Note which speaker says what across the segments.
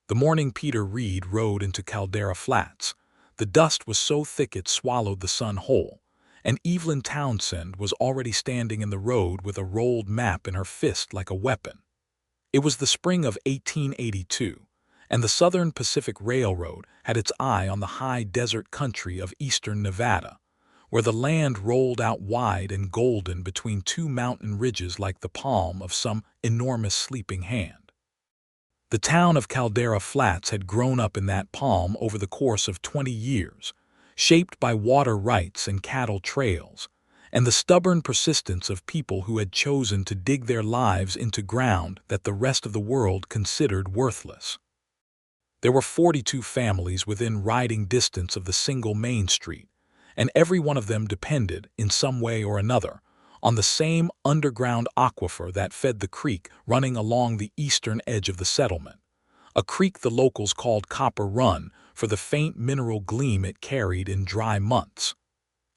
Speaker 1: The morning Peter Reed rode into Caldera Flats, the dust was so thick it swallowed the sun whole, and Evelyn Townsend was already standing in the road with a rolled map in her fist like a weapon. It was the spring of 1882, and the Southern Pacific Railroad had its eye on the high desert country of eastern Nevada, where the land rolled out wide and golden between two mountain ridges like the palm of some enormous sleeping hand. The town of Caldera Flats had grown up in that palm over the course of 20 years, shaped by water rights and cattle trails, and the stubborn persistence of people who had chosen to dig their lives into ground that the rest of the world considered worthless. There were 42 families within riding distance of the single main street, and every one of them depended, in some way or another, on the same underground aquifer that fed the creek running along the eastern edge of the settlement, a creek the locals called Copper Run for the faint mineral gleam it carried in dry months.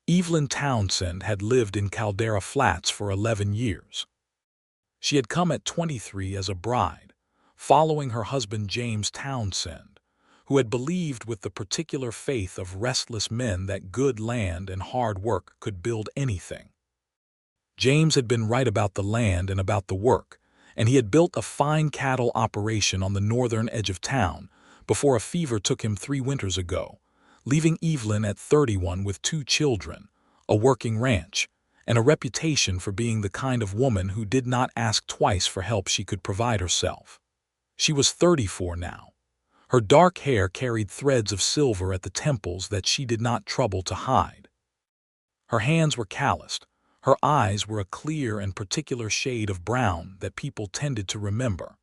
Speaker 1: Evelyn Townsend had lived in Caldera Flats for 11 years. She had come at 23 as a bride, following her husband James Townsend, who had believed with the particular faith of restless men that good land and hard work could build anything. James had been right about the land and about the work, and he had built a fine cattle operation on the northern edge of town before a fever took him 3 winters ago, leaving Evelyn at 31 with 2 children, a working ranch, and a reputation for being the kind of woman who did not ask twice for help she could provide herself. She was 34 now. Her dark hair carried threads of silver at the temples that she did not trouble to hide. Her hands were calloused. Her eyes were a clear and particular shade of brown that people tended to remember,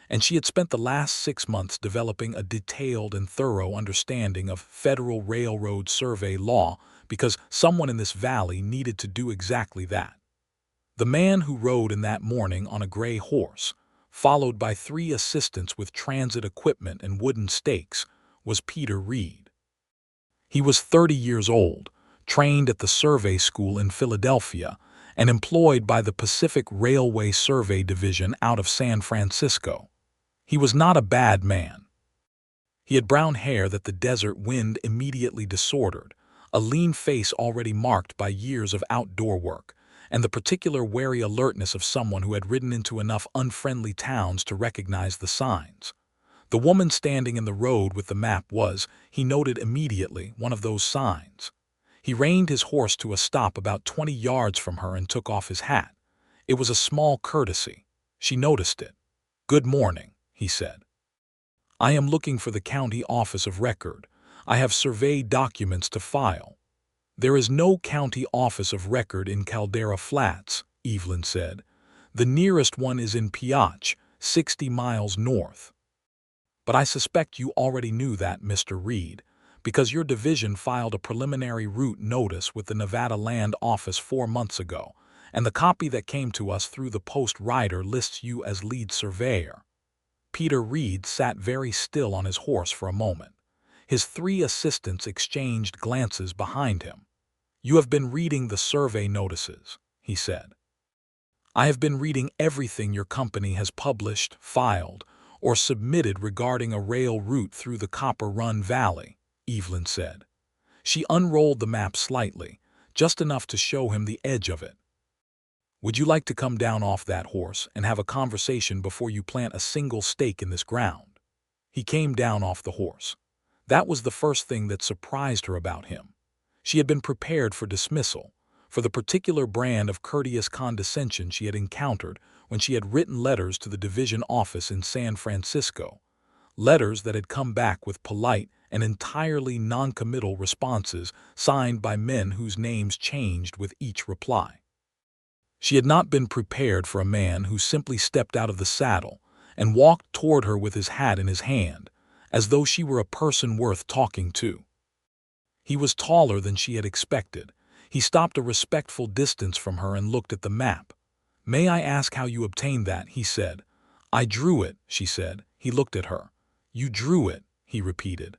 Speaker 1: and she had spent the last 6 months developing a detailed and thorough understanding of Federal Railroad Survey law because someone in this valley needed to do exactly that. The man who rode in that morning on a gray horse, followed by 3 assistants with transit equipment and wooden stakes, was Peter Reed. He was 30 years old, trained at the survey school in Philadelphia, and employed by the Pacific Railway Survey Division out of San Francisco. He was not a bad man. He had brown hair that the desert wind immediately disordered, a lean face already marked by years of outdoor work, and the particular wary alertness of someone who had ridden into enough unfriendly towns to recognize the signs. The woman standing in the road with the map was, he noted immediately, one of those signs. He reined his horse to a stop about 20 yards from her and took off his hat. It was a small courtesy. She noticed it. "Good morning," he said. "I am looking for the county office of record. I have survey documents to file." "There is no county office of record in Caldera Flats," Evelyn said. "The nearest one is in Piach, 60 miles north." "But I suspect you already knew that, Mr. Reed, because your division filed a preliminary route notice with the Nevada Land Office 4 months ago, and the copy that came to us through the post rider lists you as lead surveyor." Peter Reed sat very still on his horse for a moment. His 3 assistants exchanged glances behind him. "You have been reading the survey notices," he said. "I have been reading everything your company has published, filed, or submitted regarding a rail route through the Copper Run Valley," Evelyn said. She unrolled the map slightly, just enough to show him the edge of it. "Would you like to come down off that horse and have a conversation before you plant a single stake in this ground?" He came down off the horse. That was the first thing that surprised her about him. She had been prepared for dismissal, for the particular brand of courteous condescension she had encountered when she had written letters to the division office in San Francisco, letters that had come back with polite and entirely noncommittal responses signed by men whose names changed with each reply. She had not been prepared for a man who simply stepped out of the saddle and walked toward her with his hat in his hand, as though she were a person worth talking to. He was taller than she had expected. He stopped a respectful distance from her and looked at the map. "May I ask how you obtained that?" he said. "I drew it," she said. He looked at her. "You drew it," he repeated.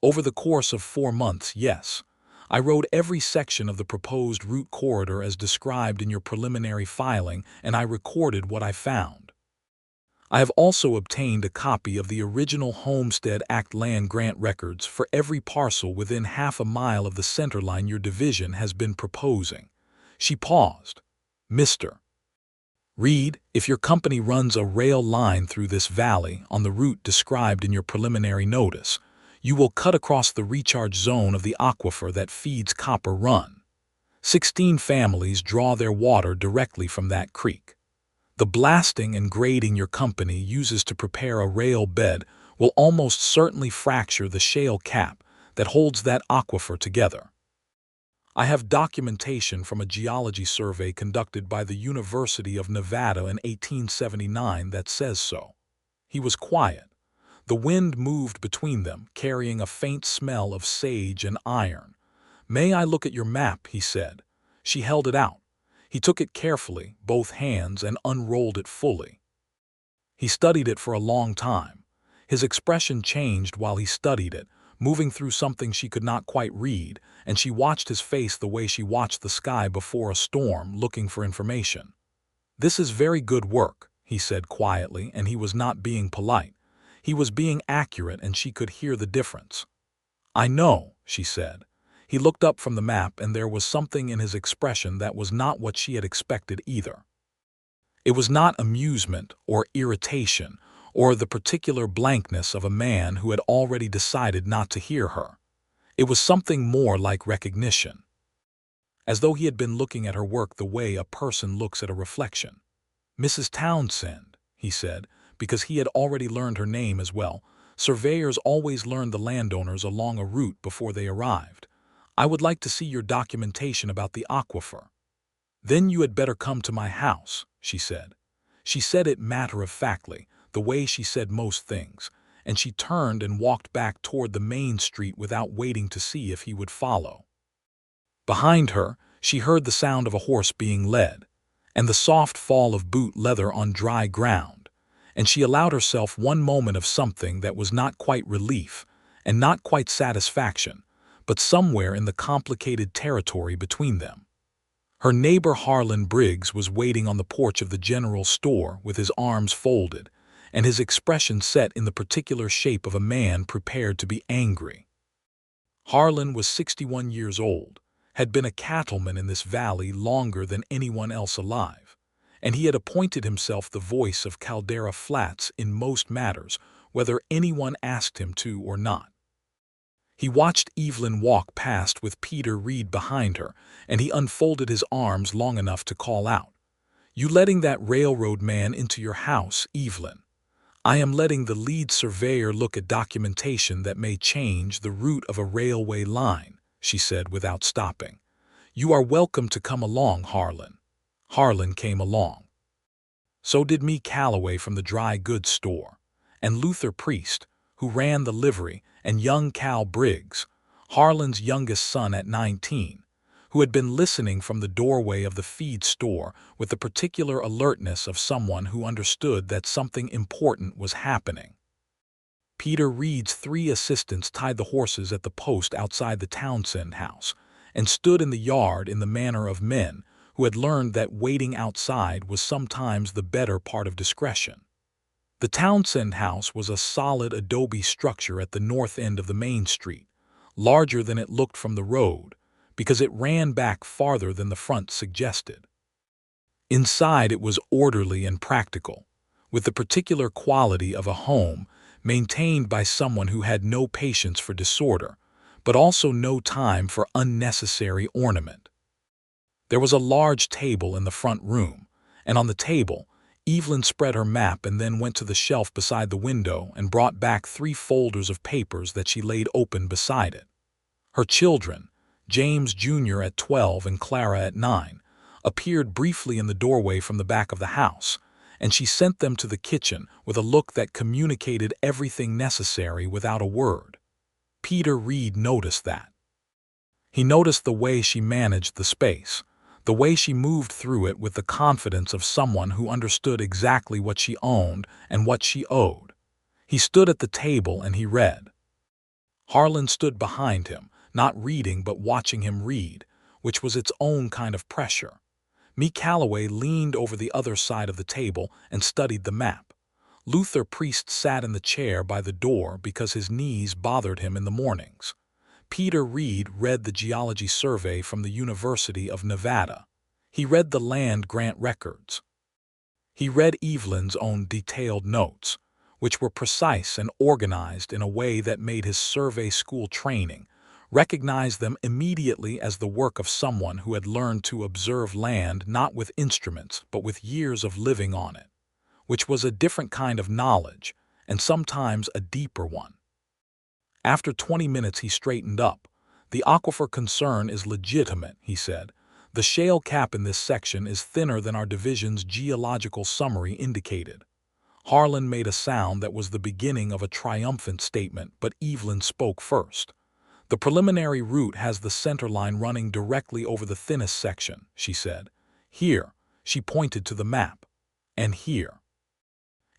Speaker 1: "Over the course of 4 months, yes. I wrote every section of the proposed route corridor as described in your preliminary filing, and I recorded what I found. I have also obtained a copy of the original Homestead Act land grant records for every parcel within half a mile of the centerline your division has been proposing." She paused. "Mr. Reed, if your company runs a rail line through this valley on the route described in your preliminary notice, you will cut across the recharge zone of the aquifer that feeds Copper Run. 16 families draw their water directly from that creek. The blasting and grading your company uses to prepare a rail bed will almost certainly fracture the shale cap that holds that aquifer together. I have documentation from a geology survey conducted by the University of Nevada in 1879 that says so." He was quiet. The wind moved between them, carrying a faint smell of sage and iron. "May I look at your map?" he said. She held it out. He took it carefully, both hands, and unrolled it fully. He studied it for a long time. His expression changed while he studied it, moving through something she could not quite read, and she watched his face the way she watched the sky before a storm, looking for information. "This is very good work," he said quietly, and he was not being polite. He was being accurate, and she could hear the difference. "I know," she said. He looked up from the map, and there was something in his expression that was not what she had expected either. It was not amusement or irritation or the particular blankness of a man who had already decided not to hear her. It was something more like recognition, as though he had been looking at her work the way a person looks at a reflection. "Mrs. Townsend," he said, because he had already learned her name as well. Surveyors always learned the landowners along a route before they arrived. "I would like to see your documentation about the aquifer." "Then you had better come to my house," she said. She said it matter-of-factly, the way she said most things, and she turned and walked back toward the main street without waiting to see if he would follow. Behind her, she heard the sound of a horse being led, and the soft fall of boot leather on dry ground, and she allowed herself one moment of something that was not quite relief and not quite satisfaction, but somewhere in the complicated territory between them. Her neighbor Harlan Briggs was waiting on the porch of the general store with his arms folded, and his expression set in the particular shape of a man prepared to be angry. Harlan was 61 years old, had been a cattleman in this valley longer than anyone else alive, and he had appointed himself the voice of Caldera Flats in most matters, whether anyone asked him to or not. He watched Evelyn walk past with Peter Reed behind her, and he unfolded his arms long enough to call out, "You letting that railroad man into your house, Evelyn?" "I am letting the lead surveyor look at documentation that may change the route of a railway line," she said without stopping. "You are welcome to come along, Harlan." Harlan came along. So did Me Calloway from the dry goods store, and Luther Priest, who ran the livery, and young Cal Briggs, Harlan's youngest son at 19, who had been listening from the doorway of the feed store with the particular alertness of someone who understood that something important was happening. Peter Reed's 3 assistants tied the horses at the post outside the Townsend house and stood in the yard in the manner of men who had learned that waiting outside was sometimes the better part of discretion. The Townsend house was a solid adobe structure at the north end of the main street, larger than it looked from the road, because it ran back farther than the front suggested. Inside it was orderly and practical, with the particular quality of a home maintained by someone who had no patience for disorder, but also no time for unnecessary ornament. There was a large table in the front room, and on the table, Evelyn spread her map and then went to the shelf beside the window and brought back 3 folders of papers that she laid open beside it. Her children, James Jr. at 12 and Clara at 9, appeared briefly in the doorway from the back of the house, and she sent them to the kitchen with a look that communicated everything necessary without a word. Peter Reed noticed that. He noticed the way she managed the space, the way she moved through it with the confidence of someone who understood exactly what she owned and what she owed. He stood at the table and he read. Harlan stood behind him, not reading but watching him read, which was its own kind of pressure. Me Calloway leaned over the other side of the table and studied the map. Luther Priest sat in the chair by the door because his knees bothered him in the mornings. Peter Reed read the geology survey from the University of Nevada. He read the land grant records. He read Evelyn's own detailed notes, which were precise and organized in a way that made his survey school training recognize them immediately as the work of someone who had learned to observe land not with instruments but with years of living on it, which was a different kind of knowledge, and sometimes a deeper one. After 20 minutes he straightened up. "The aquifer concern is legitimate," he said. "The shale cap in this section is thinner than our division's geological summary indicated." Harlan made a sound that was the beginning of a triumphant statement, but Evelyn spoke first. "The preliminary route has the center line running directly over the thinnest section," she said. "Here," she pointed to the map, "and here."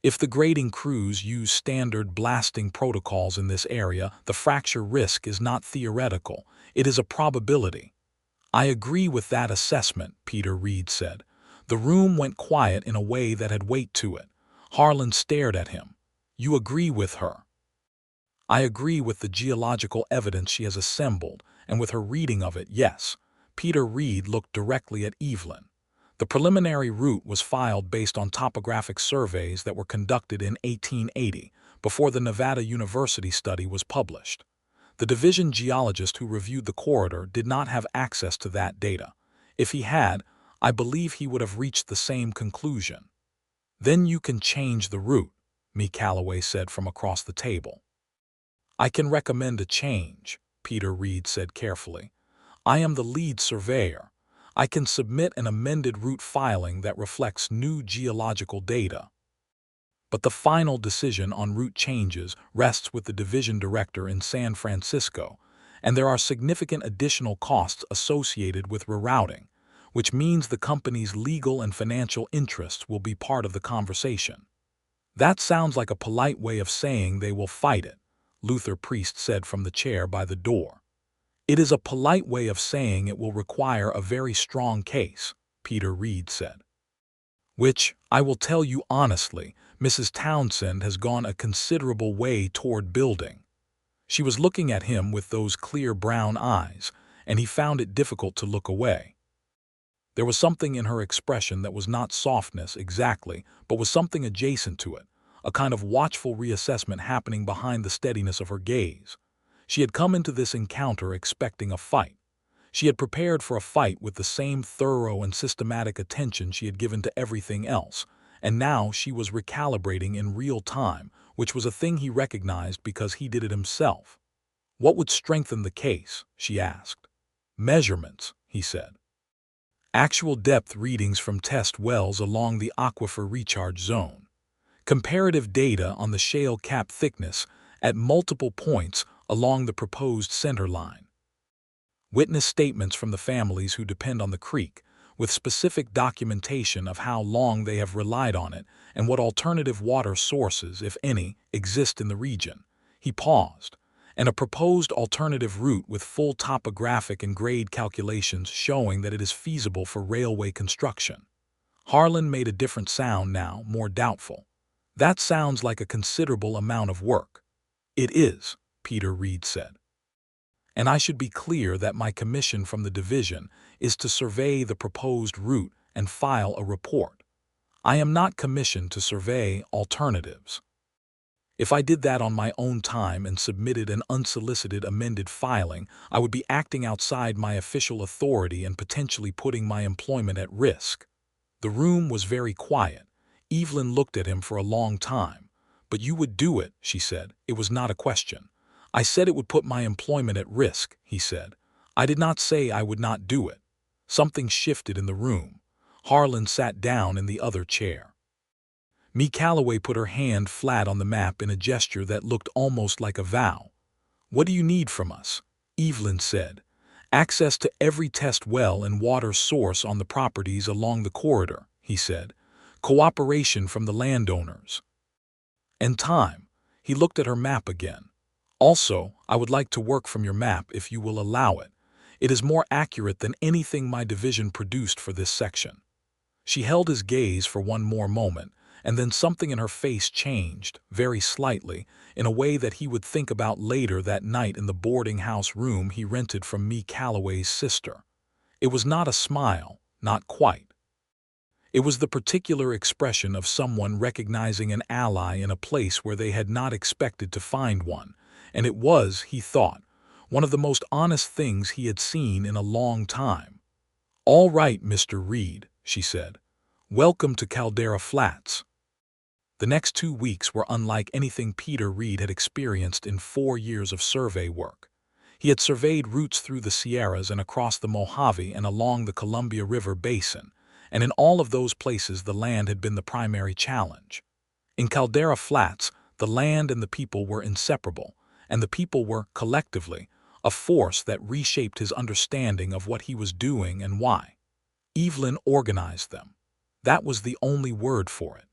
Speaker 1: If the grading crews use standard blasting protocols in this area, the fracture risk is not theoretical, it is a probability. "I agree with that assessment," Peter Reed said. The room went quiet in a way that had weight to it. Harlan stared at him. "You agree with her?" "I agree with the geological evidence she has assembled, and with her reading of it, yes." Peter Reed looked directly at Evelyn. "The preliminary route was filed based on topographic surveys that were conducted in 1880, before the Nevada University study was published. The division geologist who reviewed the corridor did not have access to that data. If he had, I believe he would have reached the same conclusion." "Then you can change the route," Me Calloway said from across the table. "I can recommend a change," Peter Reed said carefully. "I am the lead surveyor. I can submit an amended route filing that reflects new geological data. But the final decision on route changes rests with the division director in San Francisco, and there are significant additional costs associated with rerouting, which means the company's legal and financial interests will be part of the conversation." "That sounds like a polite way of saying they will fight it," Luther Priest said from the chair by the door. "It is a polite way of saying it will require a very strong case," Peter Reed said. "Which, I will tell you honestly, Mrs. Townsend has gone a considerable way toward building." She was looking at him with those clear brown eyes, and he found it difficult to look away. There was something in her expression that was not softness exactly, but was something adjacent to it, a kind of watchful reassessment happening behind the steadiness of her gaze. She had come into this encounter expecting a fight. She had prepared for a fight with the same thorough and systematic attention she had given to everything else, and now she was recalibrating in real time, which was a thing he recognized because he did it himself. "What would strengthen the case?" she asked. "Measurements," he said. "Actual depth readings from test wells along the aquifer recharge zone. Comparative data on the shale cap thickness at multiple points along the proposed center line. Witness statements from the families who depend on the creek, with specific documentation of how long they have relied on it and what alternative water sources, if any, exist in the region." He paused. "And a proposed alternative route with full topographic and grade calculations showing that it is feasible for railway construction." Harlan made a different sound now, more doubtful. "That sounds like a considerable amount of work." "It is," Peter Reed said. "And I should be clear that my commission from the division is to survey the proposed route and file a report. I am not commissioned to survey alternatives. If I did that on my own time and submitted an unsolicited amended filing, I would be acting outside my official authority and potentially putting my employment at risk." The room was very quiet. Evelyn looked at him for a long time. "But you would do it," she said. "It was not a question." "I said it would put my employment at risk," he said. "I did not say I would not do it." Something shifted in the room. Harlan sat down in the other chair. Me Calloway put her hand flat on the map in a gesture that looked almost like a vow. "What do you need from us?" Evelyn said. "Access to every test well and water source on the properties along the corridor," he said. "Cooperation from the landowners. And time." He looked at her map again. "Also, I would like to work from your map if you will allow it. It is more accurate than anything my division produced for this section." She held his gaze for one more moment, and then something in her face changed, very slightly, in a way that he would think about later that night in the boarding house room he rented from Me Calloway's sister. It was not a smile, not quite. It was the particular expression of someone recognizing an ally in a place where they had not expected to find one, and it was, he thought, one of the most honest things he had seen in a long time. "All right, Mr. Reed," she said. "Welcome to Caldera Flats." The next 2 weeks were unlike anything Peter Reed had experienced in 4 years of survey work. He had surveyed routes through the Sierras and across the Mojave and along the Columbia River basin, and in all of those places the land had been the primary challenge. In Caldera Flats, the land and the people were inseparable, and the people were, collectively, a force that reshaped his understanding of what he was doing and why. Evelyn organized them. That was the only word for it.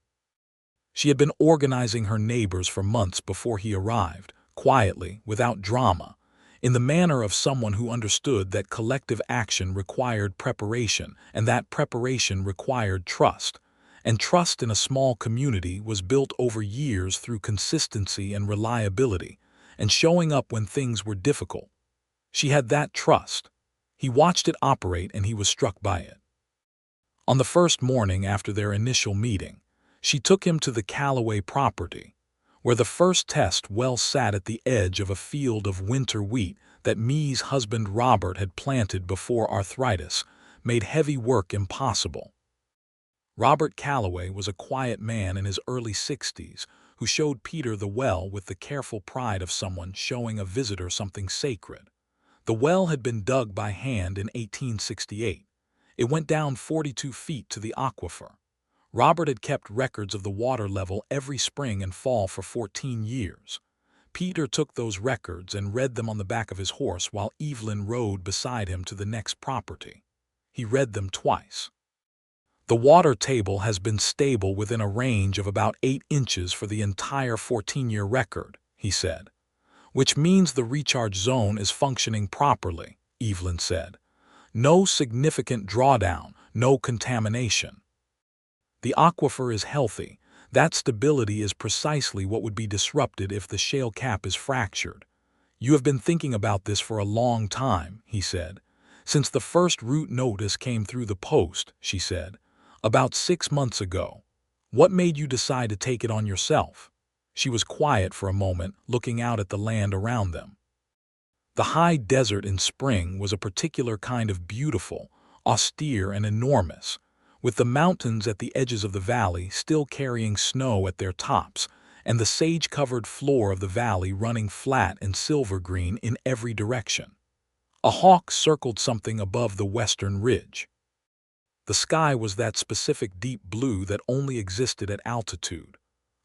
Speaker 1: She had been organizing her neighbors for months before he arrived, quietly, without drama, in the manner of someone who understood that collective action required preparation, and that preparation required trust. And trust in a small community was built over years through consistency and reliability, and showing up when things were difficult. She had that trust. He watched it operate and he was struck by it. On the first morning after their initial meeting, she took him to the Calloway property, where the first test well sat at the edge of a field of winter wheat that Mee's husband Robert had planted before arthritis made heavy work impossible. Robert Calloway was a quiet man in his early 60s who showed Peter the well with the careful pride of someone showing a visitor something sacred. The well had been dug by hand in 1868. It went down 42 feet to the aquifer. Robert had kept records of the water level every spring and fall for 14 years. Peter took those records and read them on the back of his horse while Evelyn rode beside him to the next property. He read them twice. "The water table has been stable within a range of about 8 inches for the entire 14-year record," he said. "Which means the recharge zone is functioning properly," Evelyn said. "No significant drawdown, no contamination. The aquifer is healthy. That stability is precisely what would be disrupted if the shale cap is fractured. You have been thinking about this for a long time," he said. "Since the first route notice came through the post," she said. "About 6 months ago. What made you decide to take it on yourself?" She was quiet for a moment, looking out at the land around them. The high desert in spring was a particular kind of beautiful, austere and enormous, with the mountains at the edges of the valley still carrying snow at their tops, and the sage-covered floor of the valley running flat and silver-green in every direction. A hawk circled something above the western ridge. The sky was that specific deep blue that only existed at altitude.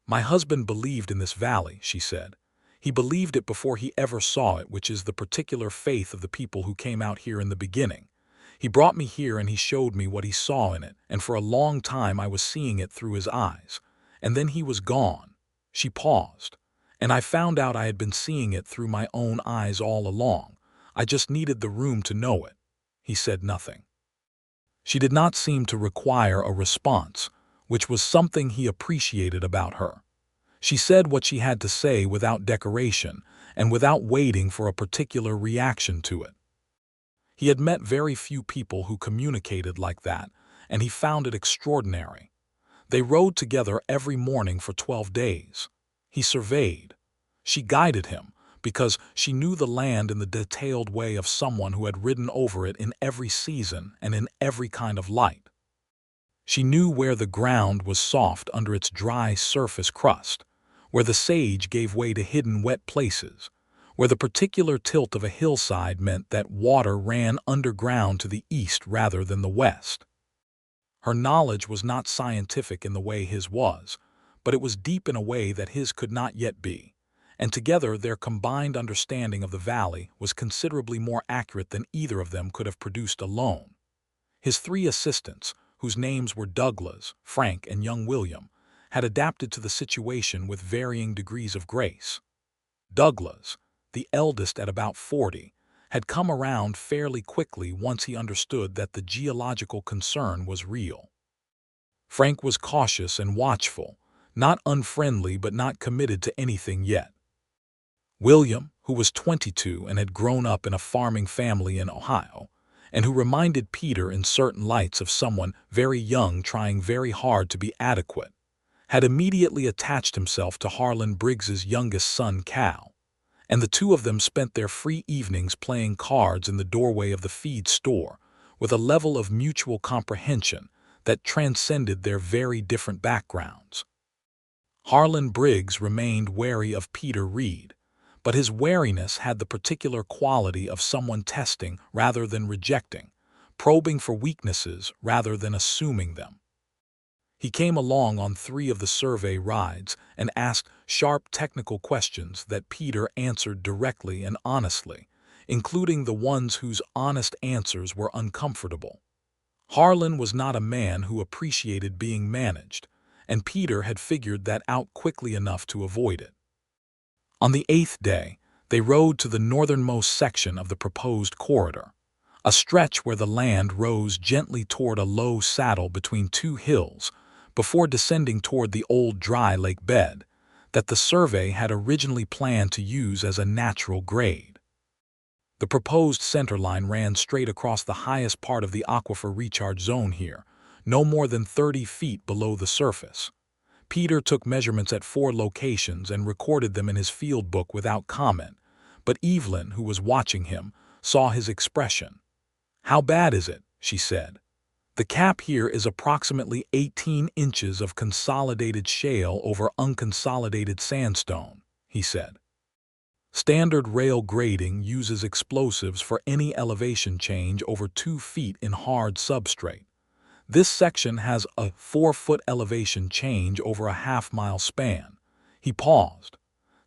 Speaker 1: "My husband believed in this valley," she said. "He believed it before he ever saw it, which is the particular faith of the people who came out here in the beginning. He brought me here and he showed me what he saw in it, and for a long time I was seeing it through his eyes. And then he was gone." She paused. "And I found out I had been seeing it through my own eyes all along. I just needed the room to know it." He said nothing. She did not seem to require a response, which was something he appreciated about her. She said what she had to say without decoration and without waiting for a particular reaction to it. He had met very few people who communicated like that, and he found it extraordinary. They rode together every morning for 12 days. He surveyed. She guided him, because she knew the land in the detailed way of someone who had ridden over it in every season and in every kind of light. She knew where the ground was soft under its dry surface crust, where the sage gave way to hidden wet places, where the particular tilt of a hillside meant that water ran underground to the east rather than the west. Her knowledge was not scientific in the way his was, but it was deep in a way that his could not yet be, and together their combined understanding of the valley was considerably more accurate than either of them could have produced alone. His 3 assistants, whose names were Douglas, Frank, and young William, had adapted to the situation with varying degrees of grace. Douglas, the eldest at about 40, had come around fairly quickly once he understood that the geological concern was real. Frank was cautious and watchful, not unfriendly but not committed to anything yet. William, who was 22 and had grown up in a farming family in Ohio, and who reminded Peter in certain lights of someone very young trying very hard to be adequate, had immediately attached himself to Harlan Briggs's youngest son, Cal, and the two of them spent their free evenings playing cards in the doorway of the feed store with a level of mutual comprehension that transcended their very different backgrounds. Harlan Briggs remained wary of Peter Reed, but his wariness had the particular quality of someone testing rather than rejecting, probing for weaknesses rather than assuming them. He came along on 3 of the survey rides and asked sharp technical questions that Peter answered directly and honestly, including the ones whose honest answers were uncomfortable. Harlan was not a man who appreciated being managed, and Peter had figured that out quickly enough to avoid it. On the 8th day, they rode to the northernmost section of the proposed corridor, a stretch where the land rose gently toward a low saddle between 2 hills before descending toward the old dry lake bed that the survey had originally planned to use as a natural grade. The proposed centerline ran straight across the highest part of the aquifer recharge zone here, no more than 30 feet below the surface. Peter took measurements at 4 locations and recorded them in his field book without comment, but Evelyn, who was watching him, saw his expression. "How bad is it?" she said. "The cap here is approximately 18 inches of consolidated shale over unconsolidated sandstone," he said. "Standard rail grading uses explosives for any elevation change over 2 feet in hard substrate. This section has a 4-foot elevation change over a half-mile span." He paused.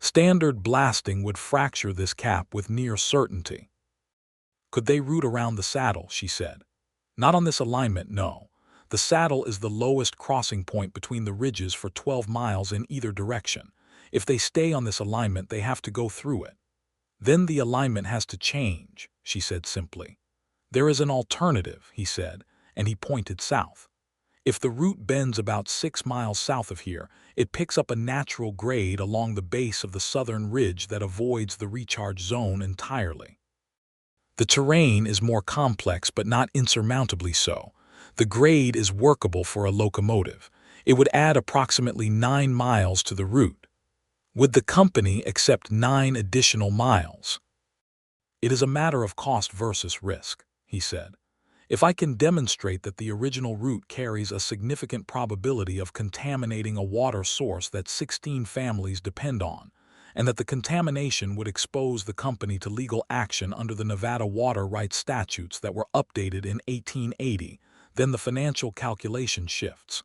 Speaker 1: "Standard blasting would fracture this cap with near certainty." "Could they route around the saddle?" she said. "Not on this alignment, no. The saddle is the lowest crossing point between the ridges for 12 miles in either direction. If they stay on this alignment, they have to go through it." "Then the alignment has to change," she said simply. "There is an alternative," he said, and he pointed south. "If the route bends about 6 miles south of here, it picks up a natural grade along the base of the southern ridge that avoids the recharge zone entirely. The terrain is more complex but not insurmountably so. The grade is workable for a locomotive. It would add approximately 9 miles to the route. Would the company accept 9 additional miles?" "It is a matter of cost versus risk," he said. "If I can demonstrate that the original route carries a significant probability of contaminating a water source that 16 families depend on, and that the contamination would expose the company to legal action under the Nevada water rights statutes that were updated in 1880, then the financial calculation shifts."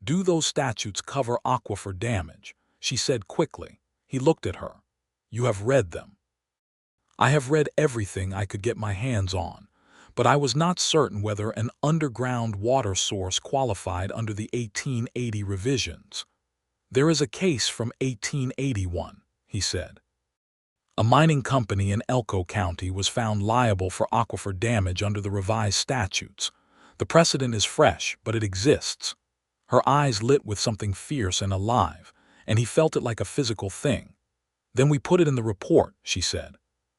Speaker 1: "Do those statutes cover aquifer damage?" she said quickly. He looked at her. "You have read them?" "I have read everything I could get my hands on, but I was not certain whether an underground water source qualified under the 1880 revisions." "There is a case from 1881, he said. "A mining company in Elko County was found liable for aquifer damage under the revised statutes. The precedent is fresh, but it exists." Her eyes lit with something fierce and alive, and he felt it like a physical thing. "Then we put it in the report," she said.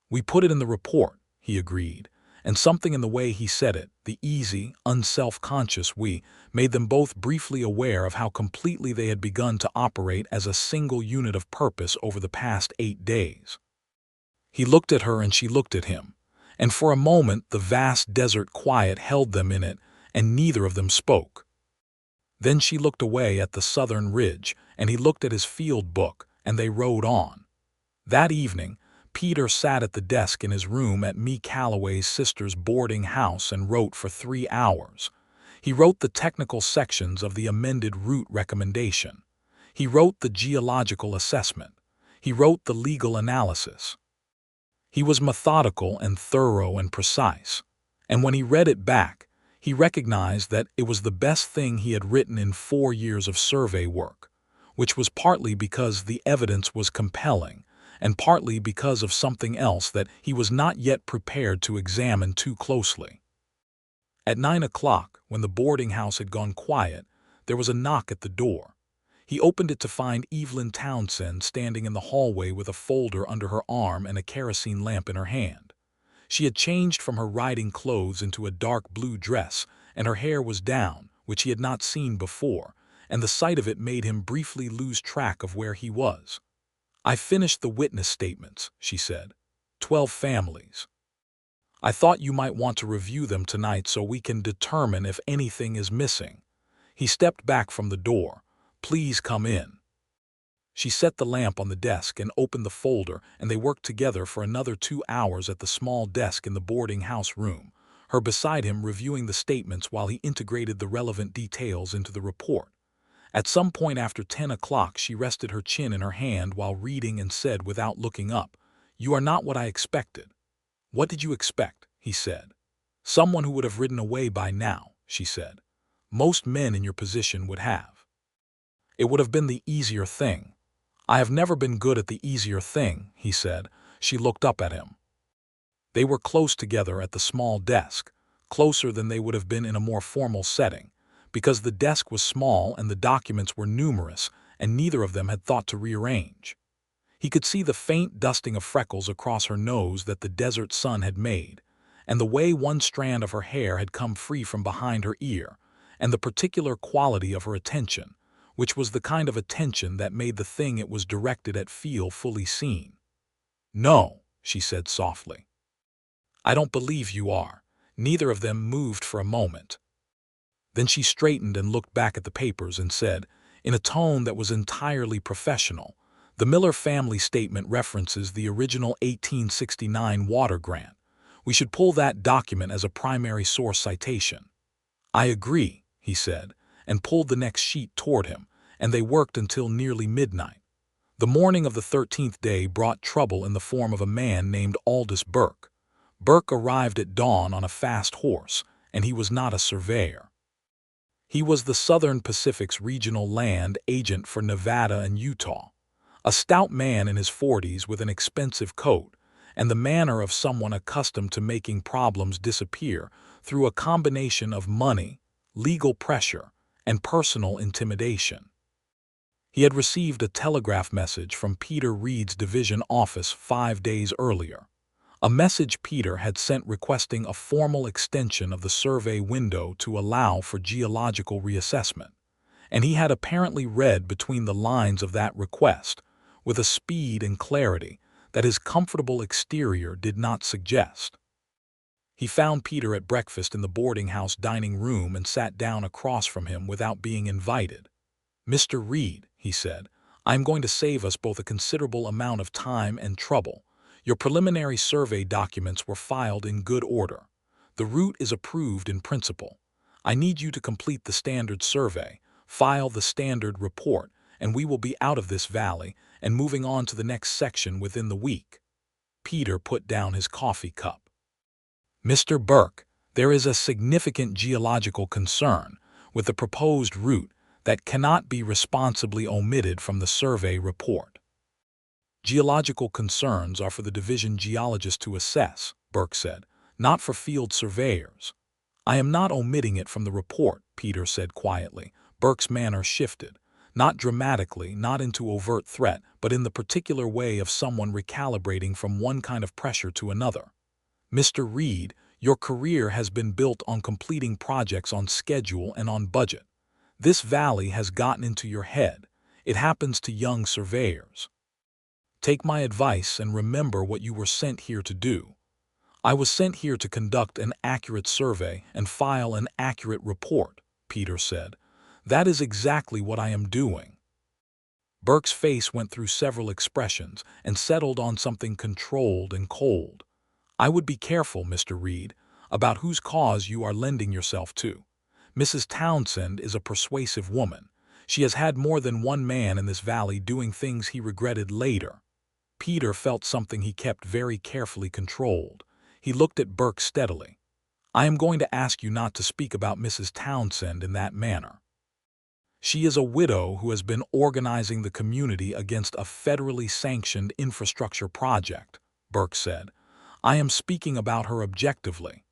Speaker 1: "We put it in the report," he agreed, and something in the way he said it, the easy, unself-conscious "we," made them both briefly aware of how completely they had begun to operate as a single unit of purpose over the past 8 days. He looked at her and she looked at him, and for a moment the vast desert quiet held them in it, and neither of them spoke. Then she looked away at the southern ridge, and he looked at his field book, and they rode on. That evening, Peter sat at the desk in his room at Mee Calloway's sister's boarding house and wrote for 3 hours. He wrote the technical sections of the amended route recommendation. He wrote the geological assessment. He wrote the legal analysis. He was methodical and thorough and precise, and when he read it back, he recognized that it was the best thing he had written in 4 years of survey work, which was partly because the evidence was compelling, and partly because of something else that he was not yet prepared to examine too closely. At 9 o'clock, when the boarding house had gone quiet, there was a knock at the door. He opened it to find Evelyn Townsend standing in the hallway with a folder under her arm and a kerosene lamp in her hand. She had changed from her riding clothes into a dark blue dress, and her hair was down, which he had not seen before, and the sight of it made him briefly lose track of where he was. "I finished the witness statements," she said. 12 families. "I thought you might want to review them tonight so we can determine if anything is missing." He stepped back from the door. "Please come in." She set the lamp on the desk and opened the folder, and they worked together for another 2 hours at the small desk in the boarding house room, her beside him reviewing the statements while he integrated the relevant details into the report. At some point after 10 o'clock, she rested her chin in her hand while reading and said without looking up, "You are not what I expected." "What did you expect?" he said. "Someone who would have ridden away by now," she said. "Most men in your position would have. It would have been the easier thing." "I have never been good at the easier thing," he said. She looked up at him. They were close together at the small desk, closer than they would have been in a more formal setting, because the desk was small and the documents were numerous, and neither of them had thought to rearrange. He could see the faint dusting of freckles across her nose that the desert sun had made, and the way one strand of her hair had come free from behind her ear, and the particular quality of her attention, which was the kind of attention that made the thing it was directed at feel fully seen. "No," she said softly. "I don't believe you are." Neither of them moved for a moment. Then she straightened and looked back at the papers and said, in a tone that was entirely professional, "The Miller family statement references the original 1869 water grant. We should pull that document as a primary source citation." "I agree," he said, and pulled the next sheet toward him, and they worked until nearly midnight. The morning of the 13th day brought trouble in the form of a man named Aldous Burke. Burke arrived at dawn on a fast horse, and he was not a surveyor. He was the Southern Pacific's regional land agent for Nevada and Utah, a stout man in his 40s with an expensive coat, and the manner of someone accustomed to making problems disappear through a combination of money, legal pressure, and personal intimidation. He had received a telegraph message from Peter Reed's division office 5 days earlier, a message Peter had sent requesting a formal extension of the survey window to allow for geological reassessment, and he had apparently read between the lines of that request with a speed and clarity that his comfortable exterior did not suggest. He found Peter at breakfast in the boarding house dining room and sat down across from him without being invited. "Mr. Reed," he said, "I am going to save us both a considerable amount of time and trouble. Your preliminary survey documents were filed in good order. The route is approved in principle. I need you to complete the standard survey, file the standard report, and we will be out of this valley and moving on to the next section within the week." Peter put down his coffee cup. "Mr. Burke, there is a significant geological concern with the proposed route that cannot be responsibly omitted from the survey report." "Geological concerns are for the division geologist to assess," Burke said, "not for field surveyors." "I am not omitting it from the report," Peter said quietly. Burke's manner shifted, not dramatically, not into overt threat, but in the particular way of someone recalibrating from one kind of pressure to another. "Mr. Reed, your career has been built on completing projects on schedule and on budget. This valley has gotten into your head. It happens to young surveyors. Take my advice and remember what you were sent here to do." "I was sent here to conduct an accurate survey and file an accurate report," Peter said. "That is exactly what I am doing." Burke's face went through several expressions and settled on something controlled and cold. "I would be careful, Mr. Reed, about whose cause you are lending yourself to. Mrs. Townsend is a persuasive woman. She has had more than one man in this valley doing things he regretted later." Peter felt something he kept very carefully controlled. He looked at Burke steadily. "I am going to ask you not to speak about Mrs. Townsend in that manner. She is a widow who has been organizing the community against a federally sanctioned infrastructure project," Burke said. "I am speaking about her objectively."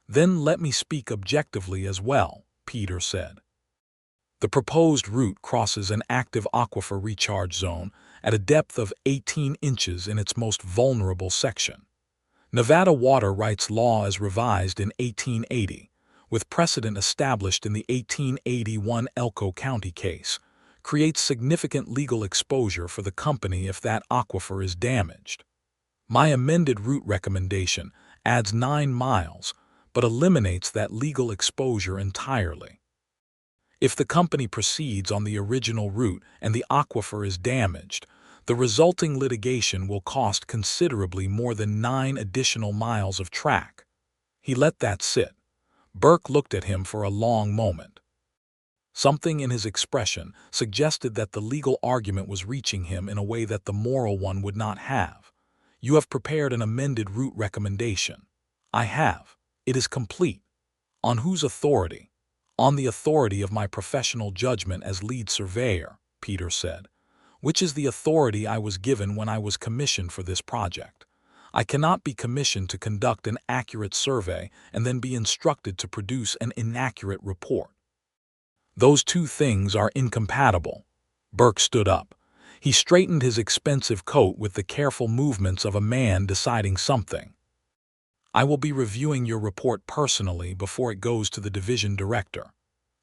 Speaker 1: "Then let me speak objectively as well," Peter said. The proposed route crosses an active aquifer recharge zone at a depth of 18 inches in its most vulnerable section. Nevada water rights law as revised in 1880, with precedent established in the 1881 Elko County case, creates significant legal exposure for the company if that aquifer is damaged. My amended route recommendation adds 9 miles, but eliminates that legal exposure entirely. If the company proceeds on the original route and the aquifer is damaged, the resulting litigation will cost considerably more than 9 additional miles of track. He let that sit. Burke looked at him for a long moment. Something in his expression suggested that the legal argument was reaching him in a way that the moral one would not have. You have prepared an amended route recommendation. I have. It is complete. On whose authority? On the authority of my professional judgment as lead surveyor, Peter said, which is the authority I was given when I was commissioned for this project. I cannot be commissioned to conduct an accurate survey and then be instructed to produce an inaccurate report. Those two things are incompatible. Burke stood up. He straightened his expensive coat with the careful movements of a man deciding something. I will be reviewing your report personally before it goes to the division director.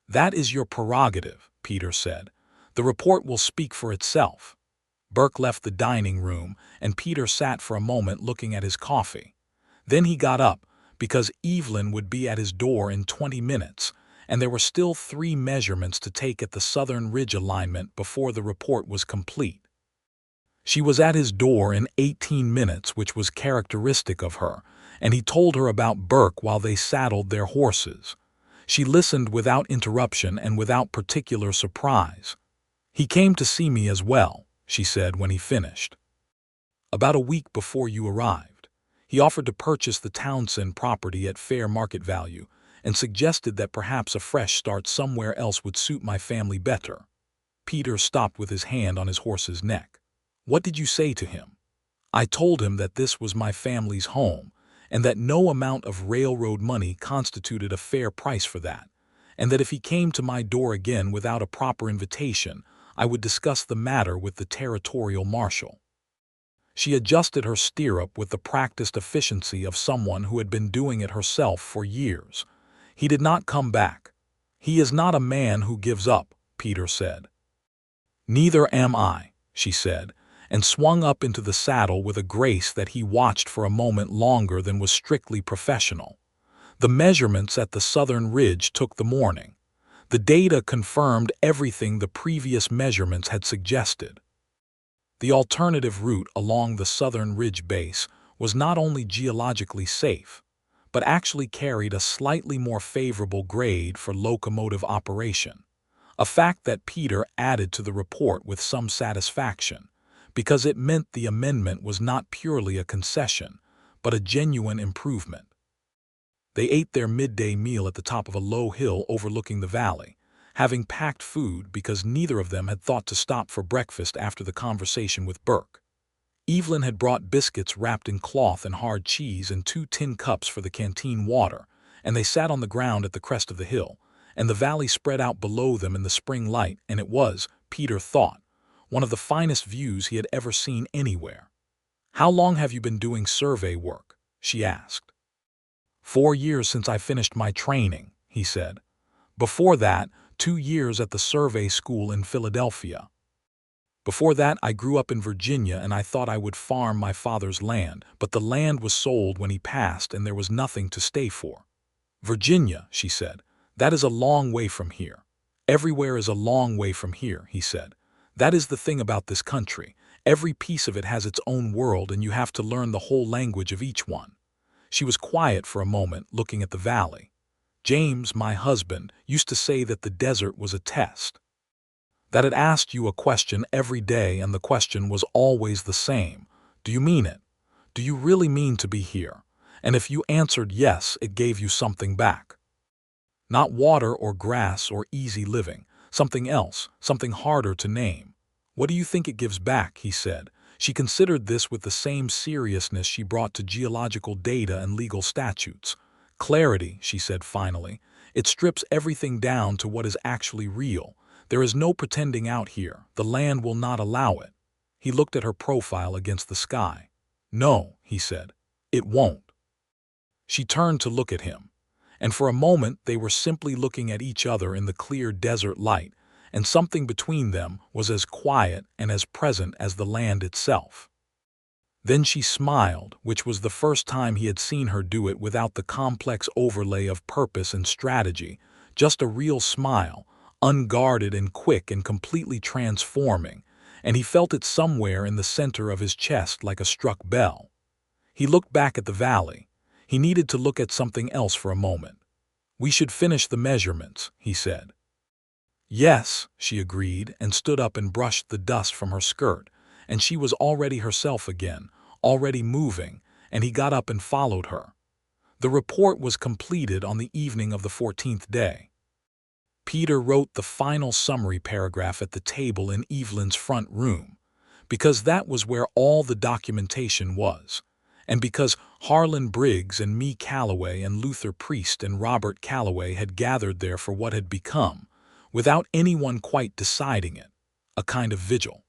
Speaker 1: That is your prerogative, Peter said. The report will speak for itself. Burke left the dining room, and Peter sat for a moment looking at his coffee. Then he got up, because Evelyn would be at his door in 20 minutes, and there were still 3 measurements to take at the southern ridge alignment before the report was complete. She was at his door in 18 minutes, which was characteristic of her, and he told her about Burke while they saddled their horses. She listened without interruption and without particular surprise. He came to see me as well, she said when he finished. About a week before you arrived. He offered to purchase the Townsend property at fair market value and suggested that perhaps a fresh start somewhere else would suit my family better. Peter stopped with his hand on his horse's neck. What did you say to him? I told him that this was my family's home, and that no amount of railroad money constituted a fair price for that, and that if he came to my door again without a proper invitation, I would discuss the matter with the territorial marshal. She adjusted her stirrup with the practiced efficiency of someone who had been doing it herself for years. He did not come back. He is not a man who gives up, Peter said. Neither am I, she said, and swung up into the saddle with a grace that he watched for a moment longer than was strictly professional. The measurements at the southern ridge took the morning. The data confirmed everything the previous measurements had suggested. The alternative route along the southern ridge base was not only geologically safe, but actually carried a slightly more favorable grade for locomotive operation, a fact that Peter added to the report with some satisfaction, because it meant the amendment was not purely a concession, but a genuine improvement. They ate their midday meal at the top of a low hill overlooking the valley, having packed food because neither of them had thought to stop for breakfast after the conversation with Burke. Evelyn had brought biscuits wrapped in cloth and hard cheese and 2 tin cups for the canteen water, and they sat on the ground at the crest of the hill, and the valley spread out below them in the spring light, and it was, Peter thought, one of the finest views he had ever seen anywhere. How long have you been doing survey work? She asked. 4 years since I finished my training, he said. Before that, 2 years at the survey school in Philadelphia. Before that, I grew up in Virginia and I thought I would farm my father's land, but the land was sold when he passed and there was nothing to stay for. Virginia, she said, that is a long way from here. Everywhere is a long way from here, he said. That is the thing about this country. Every piece of it has its own world and you have to learn the whole language of each one. She was quiet for a moment, looking at the valley. James, my husband, used to say that the desert was a test. That it asked you a question every day and the question was always the same. Do you mean it? Do you really mean to be here? And if you answered yes, it gave you something back. Not water or grass or easy living. Something else, something harder to name. What do you think it gives back? He said. She considered this with the same seriousness she brought to geological data and legal statutes. Clarity, she said finally. It strips everything down to what is actually real, There is no pretending out here. The land will not allow it. He looked at her profile against the sky. No, he said. It won't. She turned to look at him, and for a moment they were simply looking at each other in the clear desert light, and something between them was as quiet and as present as the land itself. Then she smiled, which was the first time he had seen her do it without the complex overlay of purpose and strategy, just a real smile, unguarded and quick and completely transforming, and he felt it somewhere in the center of his chest like a struck bell. He looked back at the valley. He needed to look at something else for a moment. We should finish the measurements, he said. Yes, she agreed and stood up and brushed the dust from her skirt, and she was already herself again, already moving, and he got up and followed her. The report was completed on the evening of the 14th day. Peter wrote the final summary paragraph at the table in Evelyn's front room, because that was where all the documentation was, and because Harlan Briggs and Me Calloway and Luther Priest and Robert Calloway had gathered there for what had become, without anyone quite deciding it, a kind of vigil.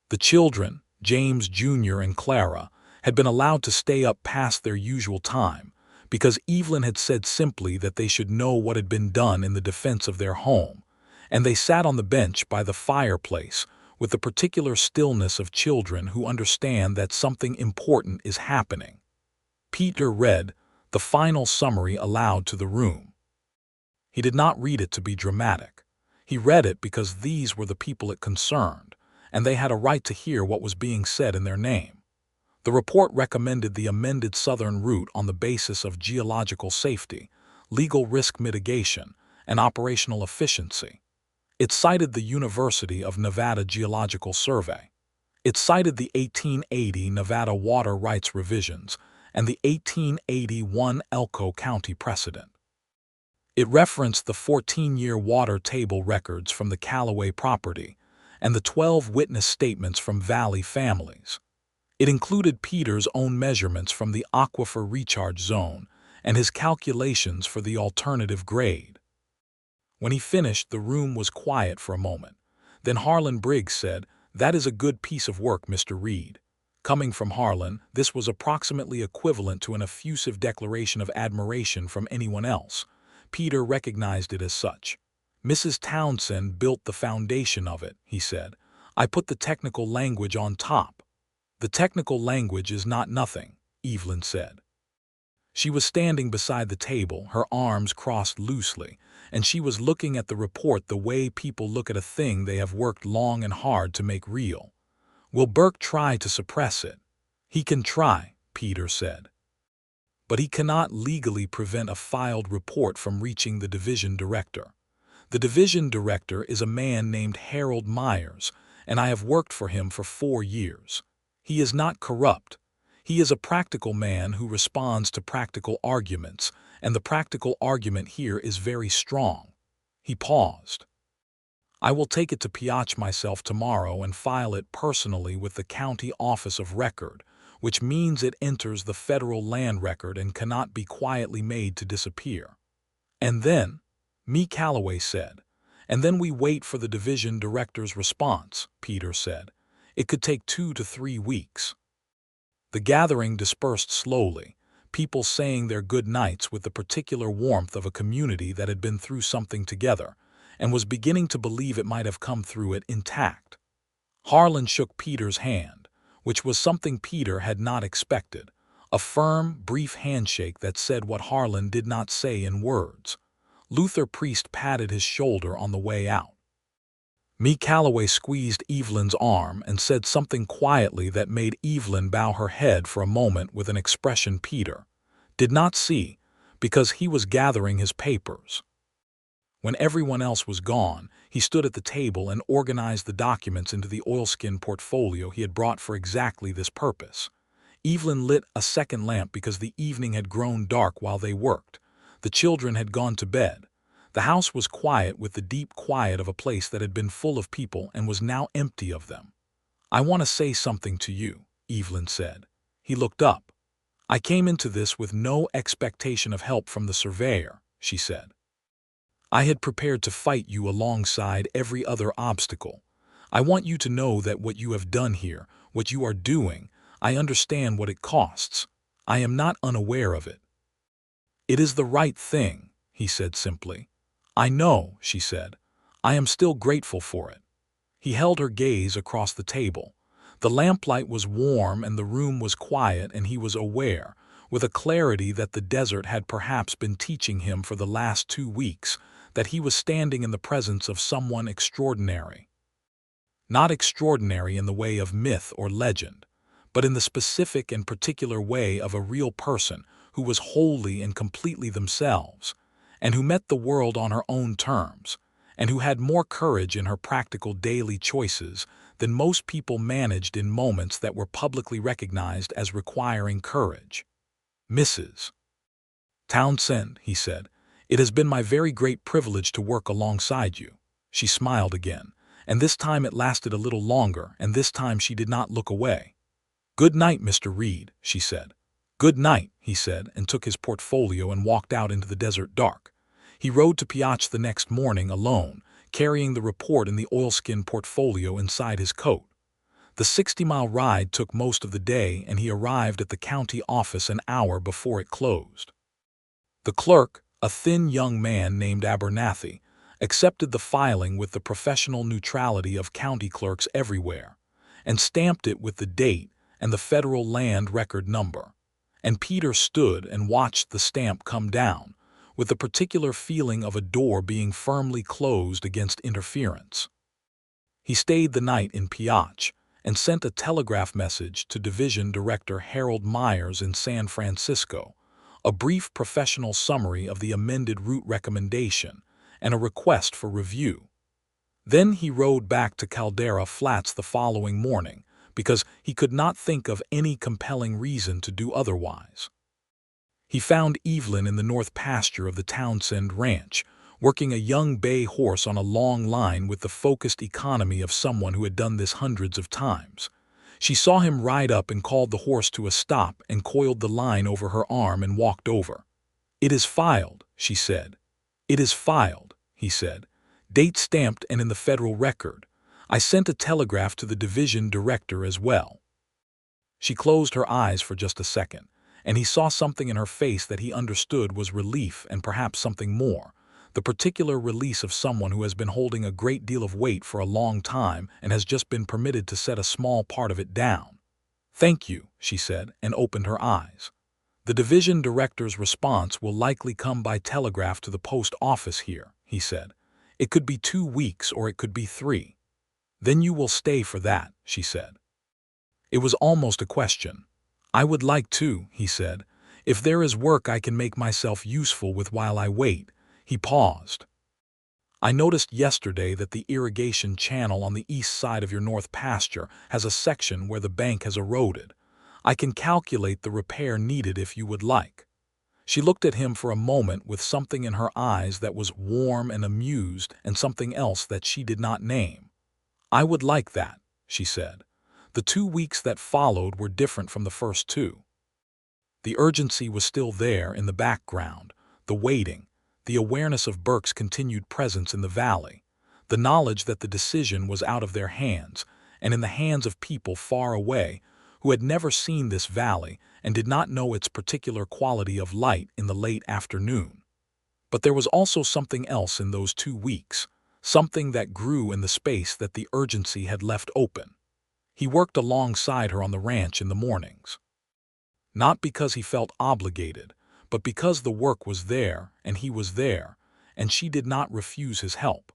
Speaker 1: The children, James Jr. and Clara, had been allowed to stay up past their usual time, because Evelyn had said simply that they should know what had been done in the defense of their home, and they sat on the bench by the fireplace with the particular stillness of children who understand that something important is happening. Peter read the final summary aloud to the room. He did not read it to be dramatic. He read it because these were the people it concerned, and they had a right to hear what was being said in their name. The report recommended the amended southern route on the basis of geological safety, legal risk mitigation, and operational efficiency. It cited the University of Nevada Geological Survey. It cited the 1880 Nevada Water Rights Revisions and the 1881 Elko County precedent. It referenced the 14-year water table records from the Calloway property and the 12 witness statements from Valley families. It included Peter's own measurements from the aquifer recharge zone and his calculations for the alternative grade. When he finished, the room was quiet for a moment. Then Harlan Briggs said, "That is a good piece of work, Mr. Reed." Coming from Harlan, this was approximately equivalent to an effusive declaration of admiration from anyone else. Peter recognized it as such. "Mrs. Townsend built the foundation of it," he said. "I put the technical language on top." "The technical language is not nothing," Evelyn said. She was standing beside the table, her arms crossed loosely, and she was looking at the report the way people look at a thing they have worked long and hard to make real. "Will Burke try to suppress it?" "He can try," Peter said. "But he cannot legally prevent a filed report from reaching the division director. The division director is a man named Harold Myers, and I have worked for him for 4 years. He is not corrupt. He is a practical man who responds to practical arguments, and the practical argument here is very strong." He paused. "I will take it to Piotch myself tomorrow and file it personally with the County Office of Record, which means it enters the federal land record and cannot be quietly made to disappear." "And then," Me Calloway said, "and then we wait for the division director's response," Peter said. "It could take 2 to 3 weeks." The gathering dispersed slowly, people saying their good nights with the particular warmth of a community that had been through something together and was beginning to believe it might have come through it intact. Harlan shook Peter's hand, which was something Peter had not expected, a firm, brief handshake that said what Harlan did not say in words. Luther Priest patted his shoulder on the way out. Me Calloway squeezed Evelyn's arm and said something quietly that made Evelyn bow her head for a moment with an expression Peter did not see, because he was gathering his papers. When everyone else was gone, he stood at the table and organized the documents into the oilskin portfolio he had brought for exactly this purpose. Evelyn lit a second lamp because the evening had grown dark while they worked. The children had gone to bed. The house was quiet with the deep quiet of a place that had been full of people and was now empty of them. "I want to say something to you," Evelyn said. He looked up. "I came into this with no expectation of help from the surveyor," she said. I had prepared to fight you alongside every other obstacle. I want you to know that what you have done here, what you are doing, I understand what it costs. I am not unaware of it. It is the right thing, he said simply. I know, she said. I am still grateful for it. He held her gaze across the table. The lamplight was warm and the room was quiet, and he was aware, with a clarity that the desert had perhaps been teaching him for the last 2 weeks, that he was standing in the presence of someone extraordinary. Not extraordinary in the way of myth or legend, but in the specific and particular way of a real person who was wholly and completely themselves, and who met the world on her own terms, and who had more courage in her practical daily choices than most people managed in moments that were publicly recognized as requiring courage. Mrs. Townsend, he said, it has been my very great privilege to work alongside you. She smiled again, and this time it lasted a little longer, and this time she did not look away. Good night, Mr. Reed, she said. Good night, he said, and took his portfolio and walked out into the desert dark. He rode to Piach the next morning alone, carrying the report in the oilskin portfolio inside his coat. The 60-mile ride took most of the day, and he arrived at the county office an hour before it closed. The clerk, a thin young man named Abernathy, accepted the filing with the professional neutrality of county clerks everywhere, and stamped it with the date and the federal land record number. And Peter stood and watched the stamp come down, with the particular feeling of a door being firmly closed against interference. He stayed the night in Piach and sent a telegraph message to Division Director Harold Myers in San Francisco, a brief professional summary of the amended route recommendation and a request for review. Then he rode back to Caldera Flats the following morning because he could not think of any compelling reason to do otherwise. He found Evelyn in the north pasture of the Townsend Ranch, working a young bay horse on a long line with the focused economy of someone who had done this hundreds of times. She saw him ride up and called the horse to a stop and coiled the line over her arm and walked over. It is filed, she said. It is filed, he said. Date stamped and in the federal record. I sent a telegraph to the division director as well. She closed her eyes for just a second, and he saw something in her face that he understood was relief and perhaps something more, the particular release of someone who has been holding a great deal of weight for a long time and has just been permitted to set a small part of it down. Thank you, she said, and opened her eyes. The division director's response will likely come by telegraph to the post office here, he said. It could be 2 weeks or it could be 3. Then you will stay for that, she said. It was almost a question. I would like to, he said. If there is work I can make myself useful with while I wait. He paused. I noticed yesterday that the irrigation channel on the east side of your north pasture has a section where the bank has eroded. I can calculate the repair needed if you would like. She looked at him for a moment with something in her eyes that was warm and amused and something else that she did not name. I would like that, she said. The 2 weeks that followed were different from the first 2. The urgency was still there in the background, the waiting, the awareness of Burke's continued presence in the valley, the knowledge that the decision was out of their hands and in the hands of people far away who had never seen this valley and did not know its particular quality of light in the late afternoon. But there was also something else in those 2 weeks, something that grew in the space that the urgency had left open. He worked alongside her on the ranch in the mornings. Not because he felt obligated, but because the work was there and he was there, and she did not refuse his help,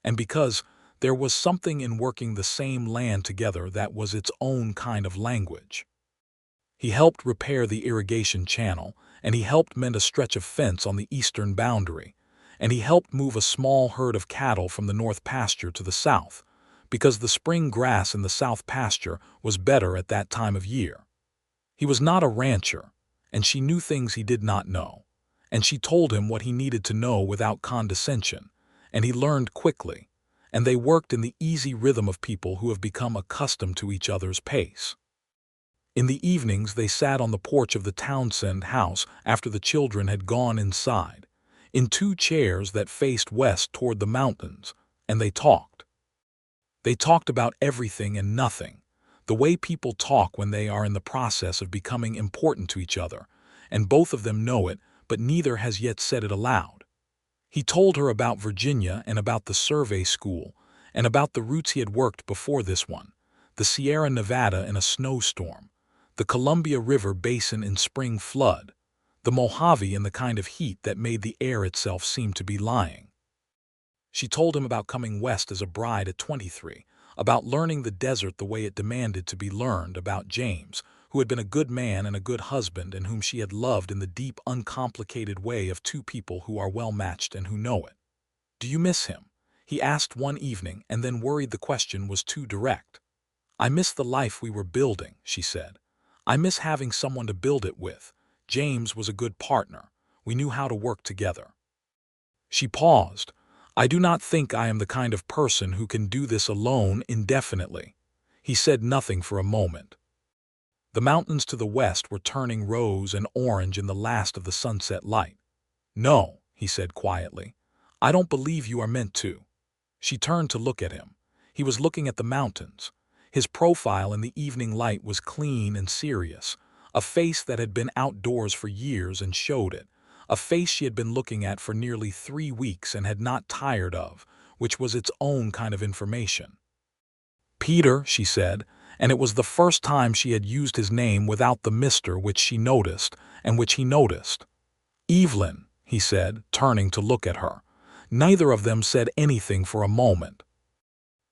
Speaker 1: and because there was something in working the same land together that was its own kind of language. He helped repair the irrigation channel, and he helped mend a stretch of fence on the eastern boundary, and he helped move a small herd of cattle from the north pasture to the south, because the spring grass in the south pasture was better at that time of year. He was not a rancher, and she knew things he did not know, and she told him what he needed to know without condescension, and he learned quickly, and they worked in the easy rhythm of people who have become accustomed to each other's pace. In the evenings they sat on the porch of the Townsend house after the children had gone inside. in two chairs that faced west toward the mountains, and they talked. They talked about everything and nothing, the way people talk when they are in the process of becoming important to each other, and both of them know it, but neither has yet said it aloud. He told her about Virginia and about the survey school, and about the routes he had worked before this one, the Sierra Nevada in a snowstorm, the Columbia River basin in spring flood, the Mojave in the kind of heat that made the air itself seem to be lying. She told him about coming west as a bride at 23, about learning the desert the way it demanded to be learned, about James, who had been a good man and a good husband and whom she had loved in the deep, uncomplicated way of two people who are well matched and who know it. "Do you miss him?" he asked one evening, and then worried the question was too direct. "I miss the life we were building," she said. "I miss having someone to build it with. James was a good partner. We knew how to work together." She paused. "I do not think I am the kind of person who can do this alone indefinitely." He said nothing for a moment. The mountains to the west were turning rose and orange in the last of the sunset light. "No," he said quietly. "I don't believe you are meant to." She turned to look at him. He was looking at the mountains. His profile in the evening light was clean and serious, a face that had been outdoors for years and showed it, a face she had been looking at for nearly 3 weeks and had not tired of, which was its own kind of information. "Peter," she said, and it was the first time she had used his name without the Mr. which she noticed, and which he noticed. "Evelyn," he said, turning to look at her. Neither of them said anything for a moment.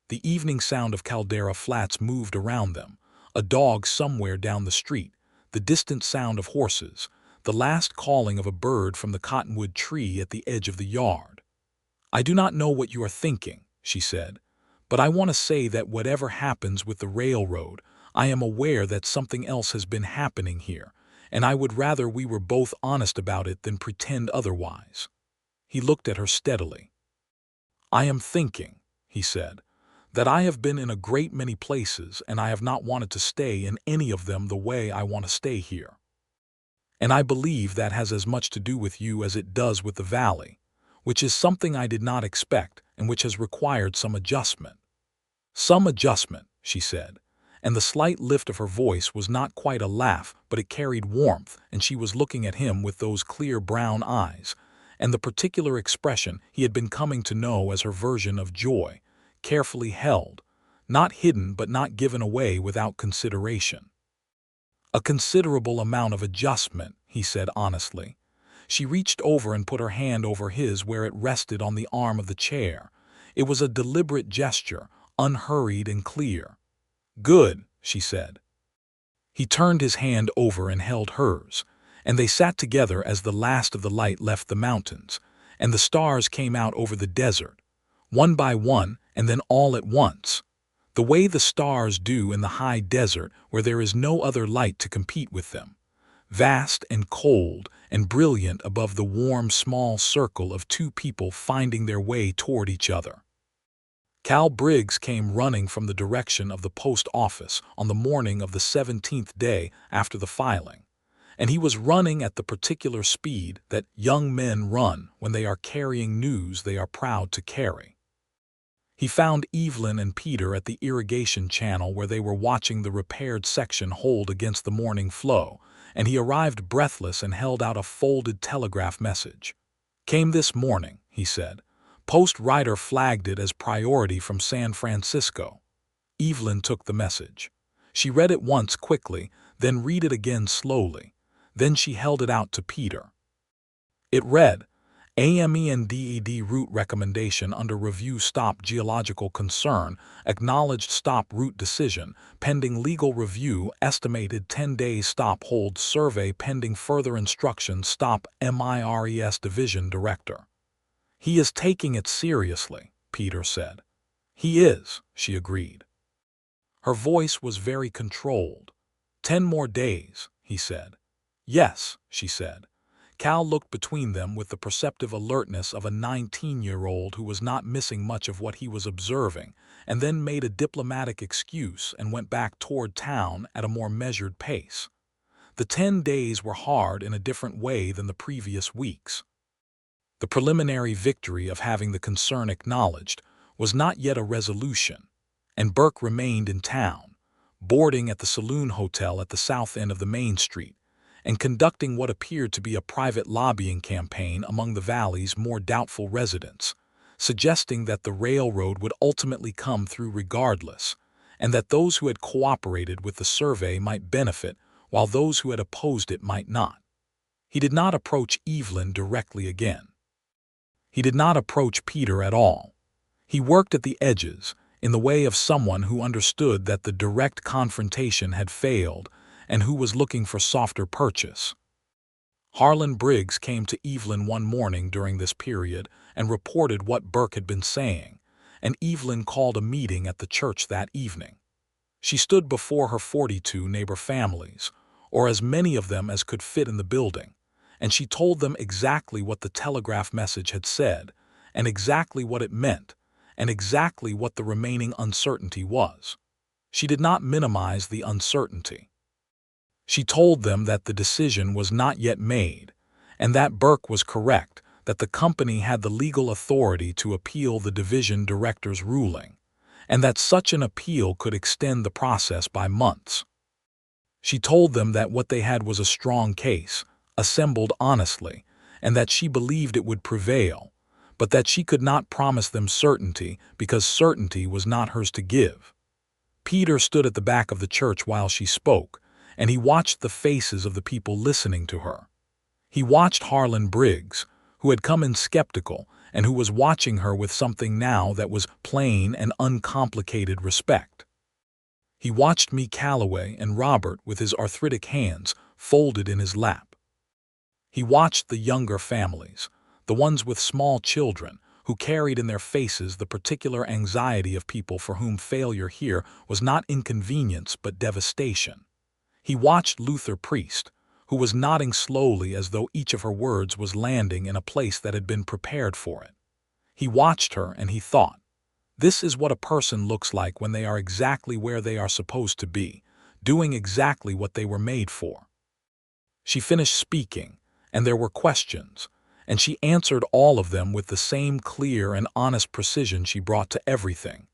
Speaker 1: The evening sound of Caldera Flats moved around them, a dog somewhere down the street, the distant sound of horses, the last calling of a bird from the cottonwood tree at the edge of the yard. "I do not know what you are thinking," she said, "but I want to say that whatever happens with the railroad, I am aware that something else has been happening here, and I would rather we were both honest about it than pretend otherwise." He looked at her steadily. "I am thinking," he said, "that I have been in a great many places and I have not wanted to stay in any of them the way I want to stay here. And I believe that has as much to do with you as it does with the valley, which is something I did not expect and which has required some adjustment." "Some adjustment," she said, and the slight lift of her voice was not quite a laugh, but it carried warmth, and she was looking at him with those clear brown eyes, and the particular expression he had been coming to know as her version of joy, carefully held, not hidden but not given away without consideration. "A considerable amount of adjustment," he said honestly. She reached over and put her hand over his where it rested on the arm of the chair. It was a deliberate gesture, unhurried and clear. "Good," she said. He turned his hand over and held hers, and they sat together as the last of the light left the mountains, and the stars came out over the desert, one by one and then all at once, the way the stars do in the high desert where there is no other light to compete with them, vast and cold and brilliant above the warm small circle of two people finding their way toward each other. Cal Briggs came running from the direction of the post office on the morning of the 17th day after the filing, and he was running at the particular speed that young men run when they are carrying news they are proud to carry. He found Evelyn and Peter at the irrigation channel where they were watching the repaired section hold against the morning flow, and he arrived breathless and held out a folded telegraph message. "Came this morning," he said. "Post rider flagged it as priority from San Francisco." Evelyn took the message. She read it once quickly, then read it again slowly. Then she held it out to Peter. It read, "AMENDED route recommendation under review, stop geological concern, acknowledged stop route decision, pending legal review, estimated 10 days, stop hold survey pending further instructions, stop MIRES division director." "He is taking it seriously," Peter said. "He is," she agreed. Her voice was very controlled. "10 more days," he said. "Yes," she said. Cal looked between them with the perceptive alertness of a 19-year-old who was not missing much of what he was observing, and then made a diplomatic excuse and went back toward town at a more measured pace. The 10 days were hard in a different way than the previous weeks. The preliminary victory of having the concern acknowledged was not yet a resolution, and Burke remained in town, boarding at the Saloon Hotel at the south end of the main street, and conducting what appeared to be a private lobbying campaign among the valley's more doubtful residents, suggesting that the railroad would ultimately come through regardless, and that those who had cooperated with the survey might benefit while those who had opposed it might not. He did not approach Evelyn directly again. He did not approach Peter at all. He worked at the edges, in the way of someone who understood that the direct confrontation had failed and who was looking for softer purchase. Harlan Briggs came to Evelyn one morning during this period and reported what Burke had been saying, and Evelyn called a meeting at the church that evening. She stood before her 42 neighbor families, or as many of them as could fit in the building, and she told them exactly what the telegraph message had said, and exactly what it meant, and exactly what the remaining uncertainty was. She did not minimize the uncertainty. She told them that the decision was not yet made, and that Burke was correct, that the company had the legal authority to appeal the division director's ruling, and that such an appeal could extend the process by months. She told them that what they had was a strong case, assembled honestly, and that she believed it would prevail, but that she could not promise them certainty because certainty was not hers to give. Peter stood at the back of the church while she spoke, and he watched the faces of the people listening to her. He watched Harlan Briggs, who had come in skeptical and who was watching her with something now that was plain and uncomplicated respect. He watched me Calloway and Robert with his arthritic hands folded in his lap. He watched the younger families, the ones with small children, who carried in their faces the particular anxiety of people for whom failure here was not inconvenience but devastation. He watched Luther Priest, who was nodding slowly as though each of her words was landing in a place that had been prepared for it. He watched her and he thought, this is what a person looks like when they are exactly where they are supposed to be, doing exactly what they were made for. She finished speaking, and there were questions, and she answered all of them with the same clear and honest precision she brought to everything.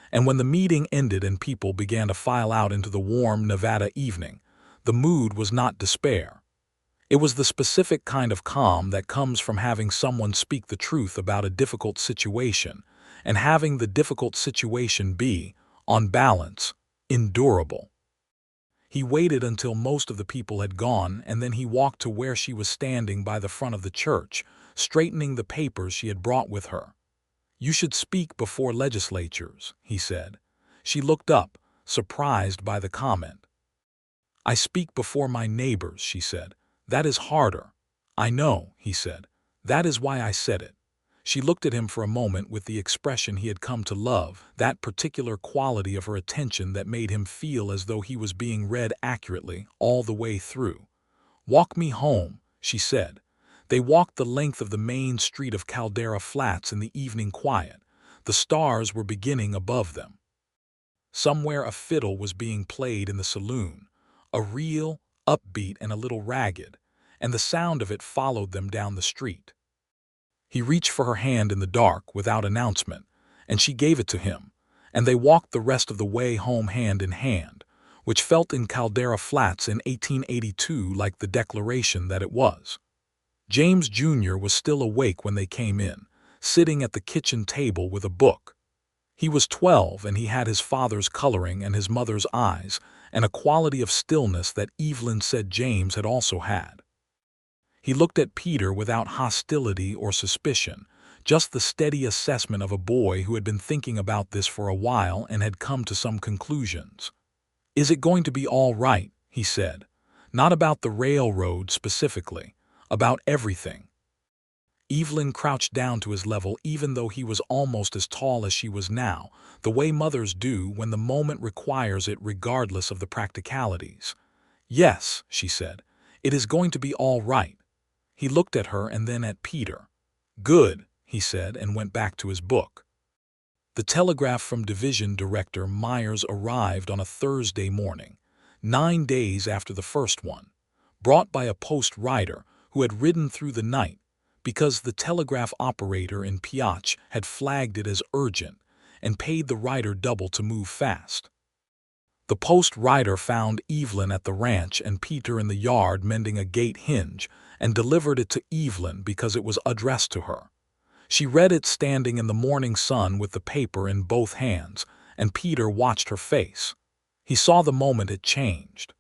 Speaker 1: And when the meeting ended and people began to file out into the warm Nevada evening, the mood was not despair. It was the specific kind of calm that comes from having someone speak the truth about a difficult situation, and having the difficult situation be, on balance, endurable. He waited until most of the people had gone, and then he walked to where she was standing by the front of the church, straightening the papers she had brought with her. "You should speak before legislatures," he said. She looked up, surprised by the comment. "I speak before my neighbors," she said. "That is harder." "I know," he said. "That is why I said it." She looked at him for a moment with the expression he had come to love, that particular quality of her attention that made him feel as though he was being read accurately all the way through. "Walk me home," she said. They walked the length of the main street of Caldera Flats in the evening quiet. The stars were beginning above them. Somewhere a fiddle was being played in the saloon, a real, upbeat and a little ragged, and the sound of it followed them down the street. He reached for her hand in the dark without announcement, and she gave it to him, and they walked the rest of the way home hand in hand, which felt in Caldera Flats in 1882 like the declaration that it was. James Jr. was still awake when they came in, sitting at the kitchen table with a book. He was 12, and he had his father's coloring and his mother's eyes, and a quality of stillness that Evelyn said James had also had. He looked at Peter without hostility or suspicion, just the steady assessment of a boy who had been thinking about this for a while and had come to some conclusions. "Is it going to be all right?" he said. "Not about the railroad specifically, about everything." Evelyn crouched down to his level even though he was almost as tall as she was now, the way mothers do when the moment requires it regardless of the practicalities. "Yes," she said, "it is going to be all right." He looked at her and then at Peter. "Good," he said, and went back to his book. The telegraph from Division Director Myers arrived on a Thursday morning, 9 days after the first one, brought by a post rider who had ridden through the night, because the telegraph operator in Piach had flagged it as urgent and paid the rider double to move fast. The post rider found Evelyn at the ranch and Peter in the yard mending a gate hinge and delivered it to Evelyn because it was addressed to her. She read it standing in the morning sun with the paper in both hands, and Peter watched her face. He saw the moment it changed.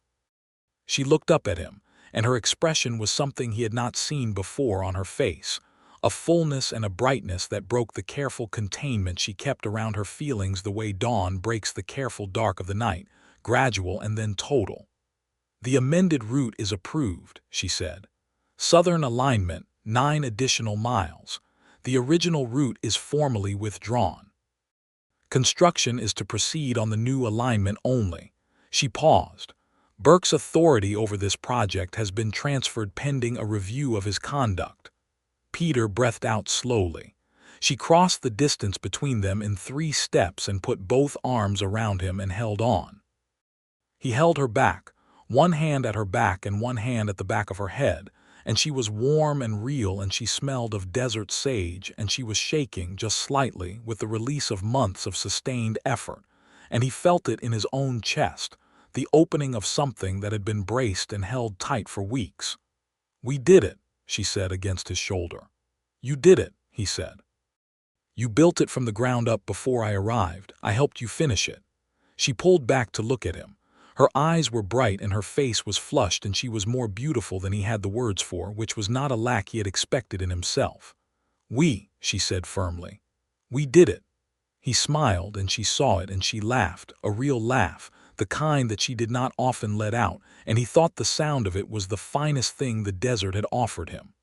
Speaker 1: She looked up at him, and her expression was something he had not seen before on her face, a fullness and a brightness that broke the careful containment she kept around her feelings the way dawn breaks the careful dark of the night, gradual and then total. "The amended route is approved," she said. "Southern alignment, 9 additional miles. The original route is formally withdrawn. Construction is to proceed on the new alignment only." She paused. "Burke's authority over this project has been transferred pending a review of his conduct." Peter breathed out slowly. She crossed the distance between them in 3 steps and put both arms around him and held on. He held her back, one hand at her back and one hand at the back of her head, and she was warm and real and she smelled of desert sage and she was shaking just slightly with the release of months of sustained effort, and he felt it in his own chest, the opening of something that had been braced and held tight for weeks. "We did it," she said against his shoulder. "You did it," he said. "You built it from the ground up before I arrived. I helped you finish it." She pulled back to look at him. Her eyes were bright and her face was flushed and she was more beautiful than he had the words for, which was not a lack he had expected in himself. "We," she said firmly. "We did it." He smiled and she saw it and she laughed, a real laugh, the kind that she did not often let out, and he thought the sound of it was the finest thing the desert had offered him.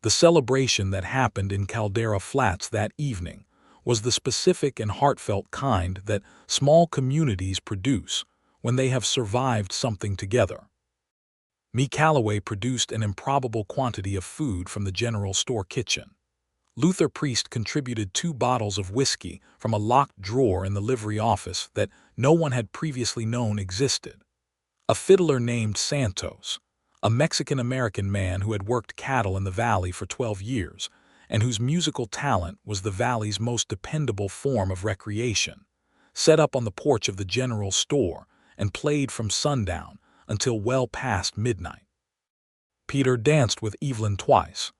Speaker 1: The celebration that happened in Caldera Flats that evening was the specific and heartfelt kind that small communities produce when they have survived something together. Me Calloway produced an improbable quantity of food from the general store kitchen. Luther Priest contributed 2 bottles of whiskey from a locked drawer in the livery office that no one had previously known existed. A fiddler named Santos, a Mexican-American man who had worked cattle in the valley for 12 years, and whose musical talent was the valley's most dependable form of recreation, set up on the porch of the general store and played from sundown until well past midnight. Peter danced with Evelyn twice.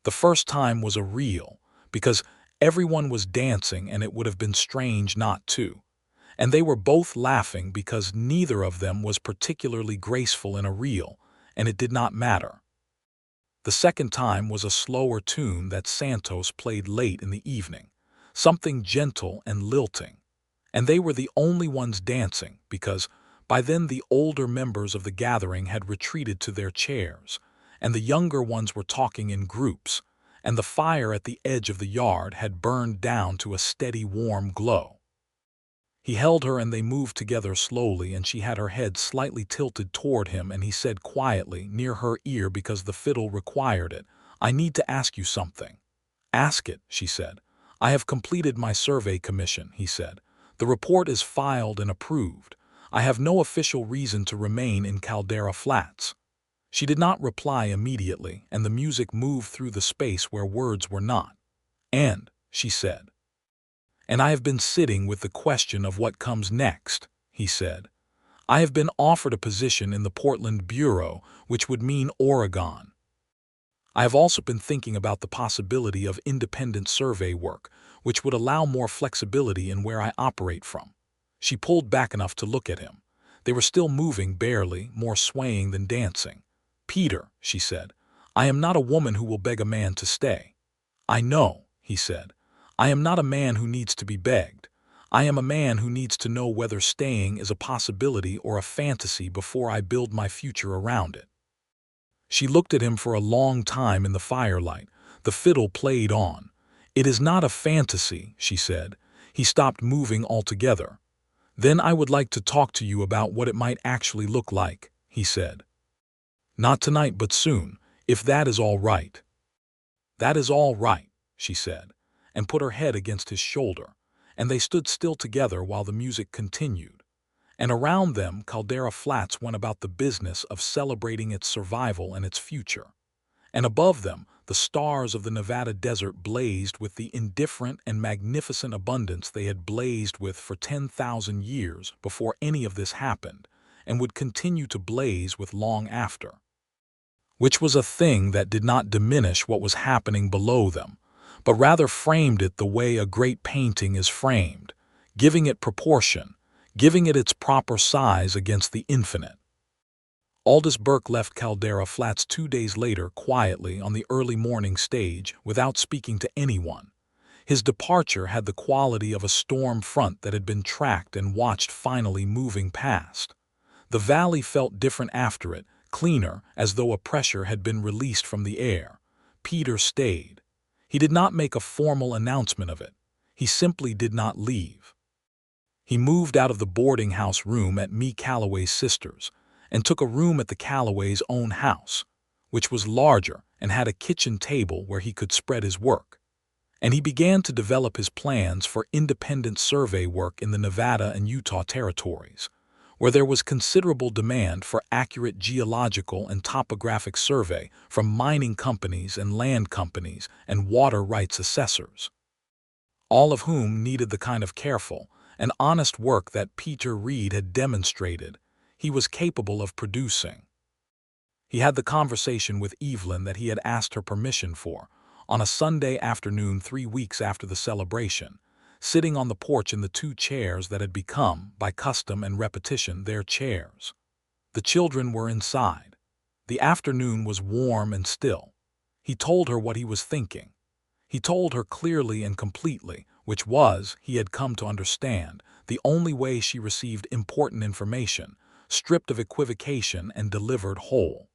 Speaker 1: The first time was a reel, because everyone was dancing and it would have been strange not to, and they were both laughing because neither of them was particularly graceful in a reel, and it did not matter. The second time was a slower tune that Santos played late in the evening, something gentle and lilting, and they were the only ones dancing because by then the older members of the gathering had retreated to their chairs, and the younger ones were talking in groups, and the fire at the edge of the yard had burned down to a steady warm glow. He held her and they moved together slowly, and she had her head slightly tilted toward him, and he said quietly, near her ear because the fiddle required it, "I need to ask you something." "Ask it," she said. "I have completed my survey commission," he said. "The report is filed and approved. I have no official reason to remain in Caldera Flats." She did not reply immediately, and the music moved through the space where words were not. "And," she said. "And I have been sitting with the question of what comes next," he said. "I have been offered a position in the Portland Bureau, which would mean Oregon. I have also been thinking about the possibility of independent survey work, which would allow more flexibility in where I operate from." She pulled back enough to look at him. They were still moving barely, more swaying than dancing. "Peter," she said, "I am not a woman who will beg a man to stay." "I know," he said. "I am not a man who needs to be begged. I am a man who needs to know whether staying is a possibility or a fantasy before I build my future around it." She looked at him for a long time in the firelight. The fiddle played on. "It is not a fantasy," she said. He stopped moving altogether. "Then I would like to talk to you about what it might actually look like," he said. "Not tonight, but soon, if that is all right." "That is all right," she said, and put her head against his shoulder, and they stood still together while the music continued. And around them Caldera Flats went about the business of celebrating its survival and its future. and above them, the stars of the Nevada desert blazed with the indifferent and magnificent abundance they had blazed with for 10,000 years before any of this happened, and would continue to blaze with long after. Which was a thing that did not diminish what was happening below them, but rather framed it the way a great painting is framed, giving it proportion, giving it its proper size against the infinite. Aldous Burke left Caldera Flats 2 days later quietly on the early morning stage without speaking to anyone. His departure had the quality of a storm front that had been tracked and watched finally moving past. The valley felt different after it, cleaner, as though a pressure had been released from the air. Peter stayed. He did not make a formal announcement of it. He simply did not leave. He moved out of the boarding house room at Me Calloway's sister's and took a room at the Calloway's own house, which was larger and had a kitchen table where he could spread his work. And he began to develop his plans for independent survey work in the Nevada and Utah territories, where there was considerable demand for accurate geological and topographic survey from mining companies and land companies and water rights assessors, all of whom needed the kind of careful and honest work that Peter Reed had demonstrated he was capable of producing. He had the conversation with Evelyn that he had asked her permission for, on a Sunday afternoon 3 weeks after the celebration, sitting on the porch in the 2 chairs that had become, by custom and repetition, their chairs. The children were inside. The afternoon was warm and still. He told her what he was thinking. He told her clearly and completely, which was, he had come to understand, the only way she received important information, stripped of equivocation and delivered whole.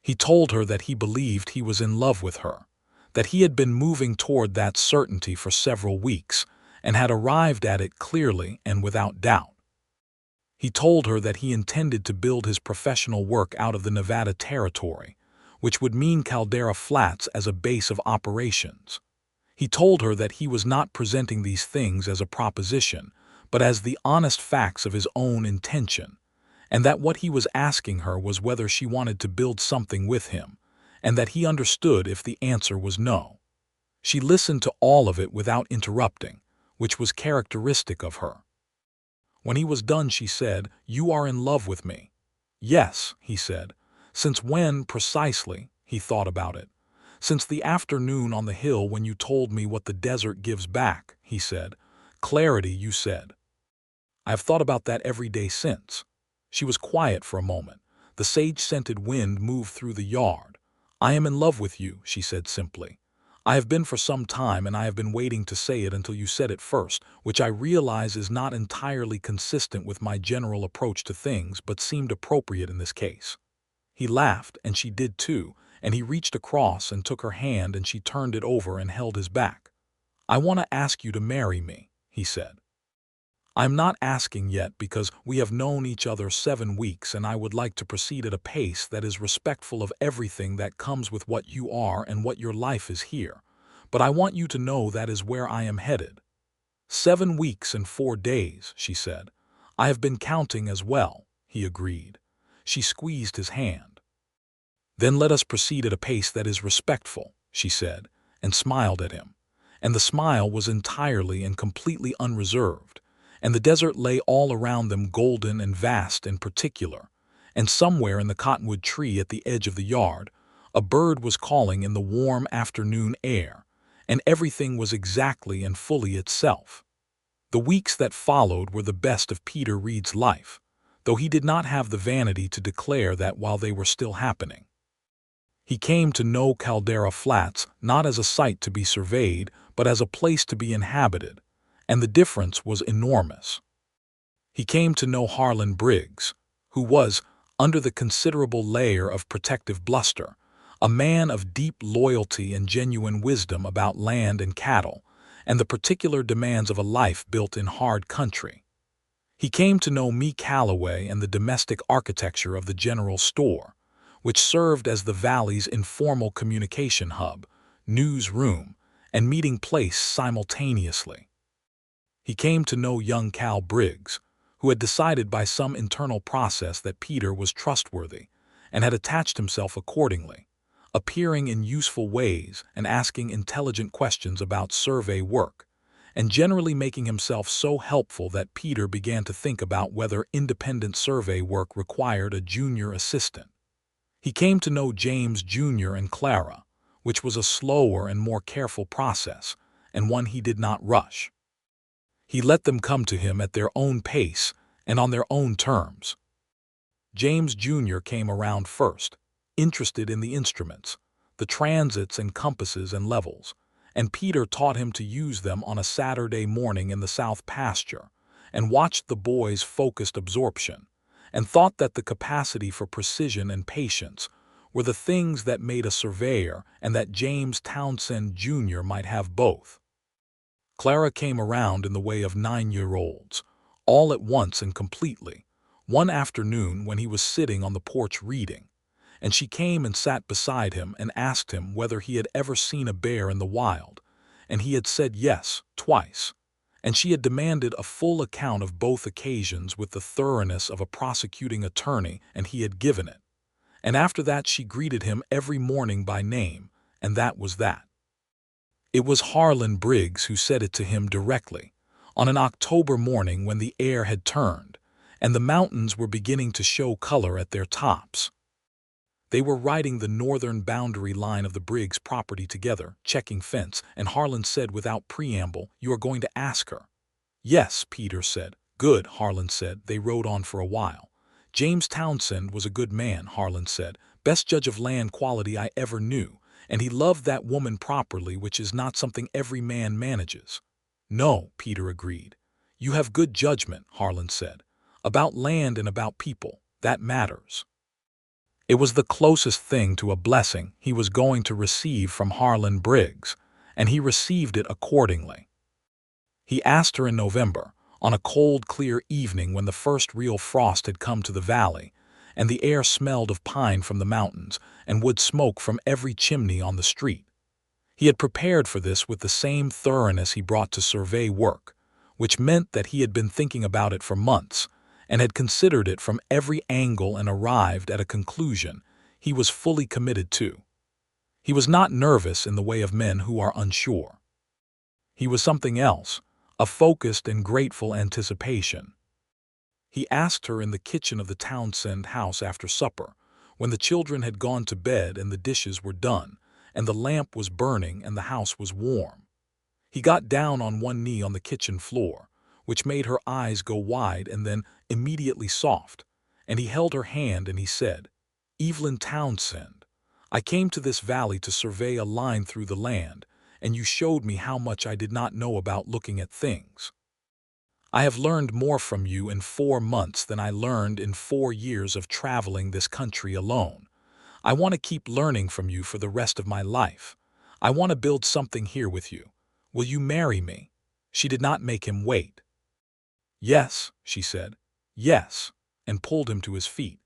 Speaker 1: He told her that he believed he was in love with her, that he had been moving toward that certainty for several weeks, and had arrived at it clearly and without doubt. He told her that he intended to build his professional work out of the Nevada territory, which would mean Caldera Flats as a base of operations. He told her that he was not presenting these things as a proposition, but as the honest facts of his own intention, and that what he was asking her was whether she wanted to build something with him, and that he understood if the answer was no. She listened to all of it without interrupting, which was characteristic of her. When he was done, she said, "You are in love with me." "Yes," he said. "Since when, precisely?" He thought about it. "Since the afternoon on the hill when you told me what the desert gives back," he said. "Clarity, you said." "I have thought about that every day since." She was quiet for a moment. The sage-scented wind moved through the yard. "I am in love with you," she said simply. "I have been for some time, and I have been waiting to say it until you said it first, which I realize is not entirely consistent with my general approach to things, but seemed appropriate in this case." He laughed, and she did too, and he reached across and took her hand, and she turned it over and held his back. "I want to ask you to marry me," he said. "I'm not asking yet because we have known each other 7 weeks, and I would like to proceed at a pace that is respectful of everything that comes with what you are and what your life is here. But I want you to know that is where I am headed." 7 weeks and 4 days, she said. "I have been counting as well," he agreed. She squeezed his hand. "Then let us proceed at a pace that is respectful," she said, and smiled at him. And the smile was entirely and completely unreserved. And the desert lay all around them, golden and vast in particular, and somewhere in the cottonwood tree at the edge of the yard, a bird was calling in the warm afternoon air, and everything was exactly and fully itself. The weeks that followed were the best of Peter Reed's life, though he did not have the vanity to declare that while they were still happening. He came to know Caldera Flats not as a site to be surveyed, but as a place to be inhabited, and the difference was enormous. He came to know Harlan Briggs, who was, under the considerable layer of protective bluster, a man of deep loyalty and genuine wisdom about land and cattle, and the particular demands of a life built in hard country. He came to know Me Calloway and the domestic architecture of the general store, which served as the valley's informal communication hub, newsroom, and meeting place simultaneously. He came to know young Cal Briggs, who had decided by some internal process that Peter was trustworthy, and had attached himself accordingly, appearing in useful ways and asking intelligent questions about survey work, and generally making himself so helpful that Peter began to think about whether independent survey work required a junior assistant. He came to know James Jr. and Clara, which was a slower and more careful process, and one he did not rush. He let them come to him at their own pace and on their own terms. James Jr. came around first, interested in the instruments, the transits and compasses and levels, and Peter taught him to use them on a Saturday morning in the south pasture, and watched the boy's focused absorption, and thought that the capacity for precision and patience were the things that made a surveyor, and that James Townsend Jr. might have both. Clara came around in the way of 9-year-olds, all at once and completely, one afternoon when he was sitting on the porch reading, and she came and sat beside him and asked him whether he had ever seen a bear in the wild, and he had said yes, twice, and she had demanded a full account of both occasions with the thoroughness of a prosecuting attorney, and he had given it. And after that she greeted him every morning by name, and that was that. It was Harlan Briggs who said it to him directly, on an October morning when the air had turned, and the mountains were beginning to show color at their tops. They were riding the northern boundary line of the Briggs property together, checking fence, and Harlan said without preamble, "You are going to ask her?" "Yes," Peter said. "Good," Harlan said. They rode on for a while. "James Townsend was a good man," Harlan said. "Best judge of land quality I ever knew, and he loved that woman properly, which is not something every man manages." "No," Peter agreed. "You have good judgment," Harlan said. "About land and about people. That matters." It was the closest thing to a blessing he was going to receive from Harlan Briggs, and he received it accordingly. He asked her in November, on a cold, clear evening when the first real frost had come to the valley, and the air smelled of pine from the mountains and wood smoke from every chimney on the street. He had prepared for this with the same thoroughness he brought to survey work, which meant that he had been thinking about it for months, and had considered it from every angle and arrived at a conclusion he was fully committed to. He was not nervous in the way of men who are unsure. He was something else, a focused and grateful anticipation. He asked her in the kitchen of the Townsend house after supper, when the children had gone to bed and the dishes were done, and the lamp was burning and the house was warm. He got down on one knee on the kitchen floor, which made her eyes go wide and then immediately soft, and he held her hand and he said, "Evelyn Townsend, I came to this valley to survey a line through the land, and you showed me how much I did not know about looking at things. I have learned more from you in 4 months than I learned in 4 years of traveling this country alone. I want to keep learning from you for the rest of my life. I want to build something here with you. Will you marry me?" She did not make him wait. "Yes," she said. "Yes," and pulled him to his feet.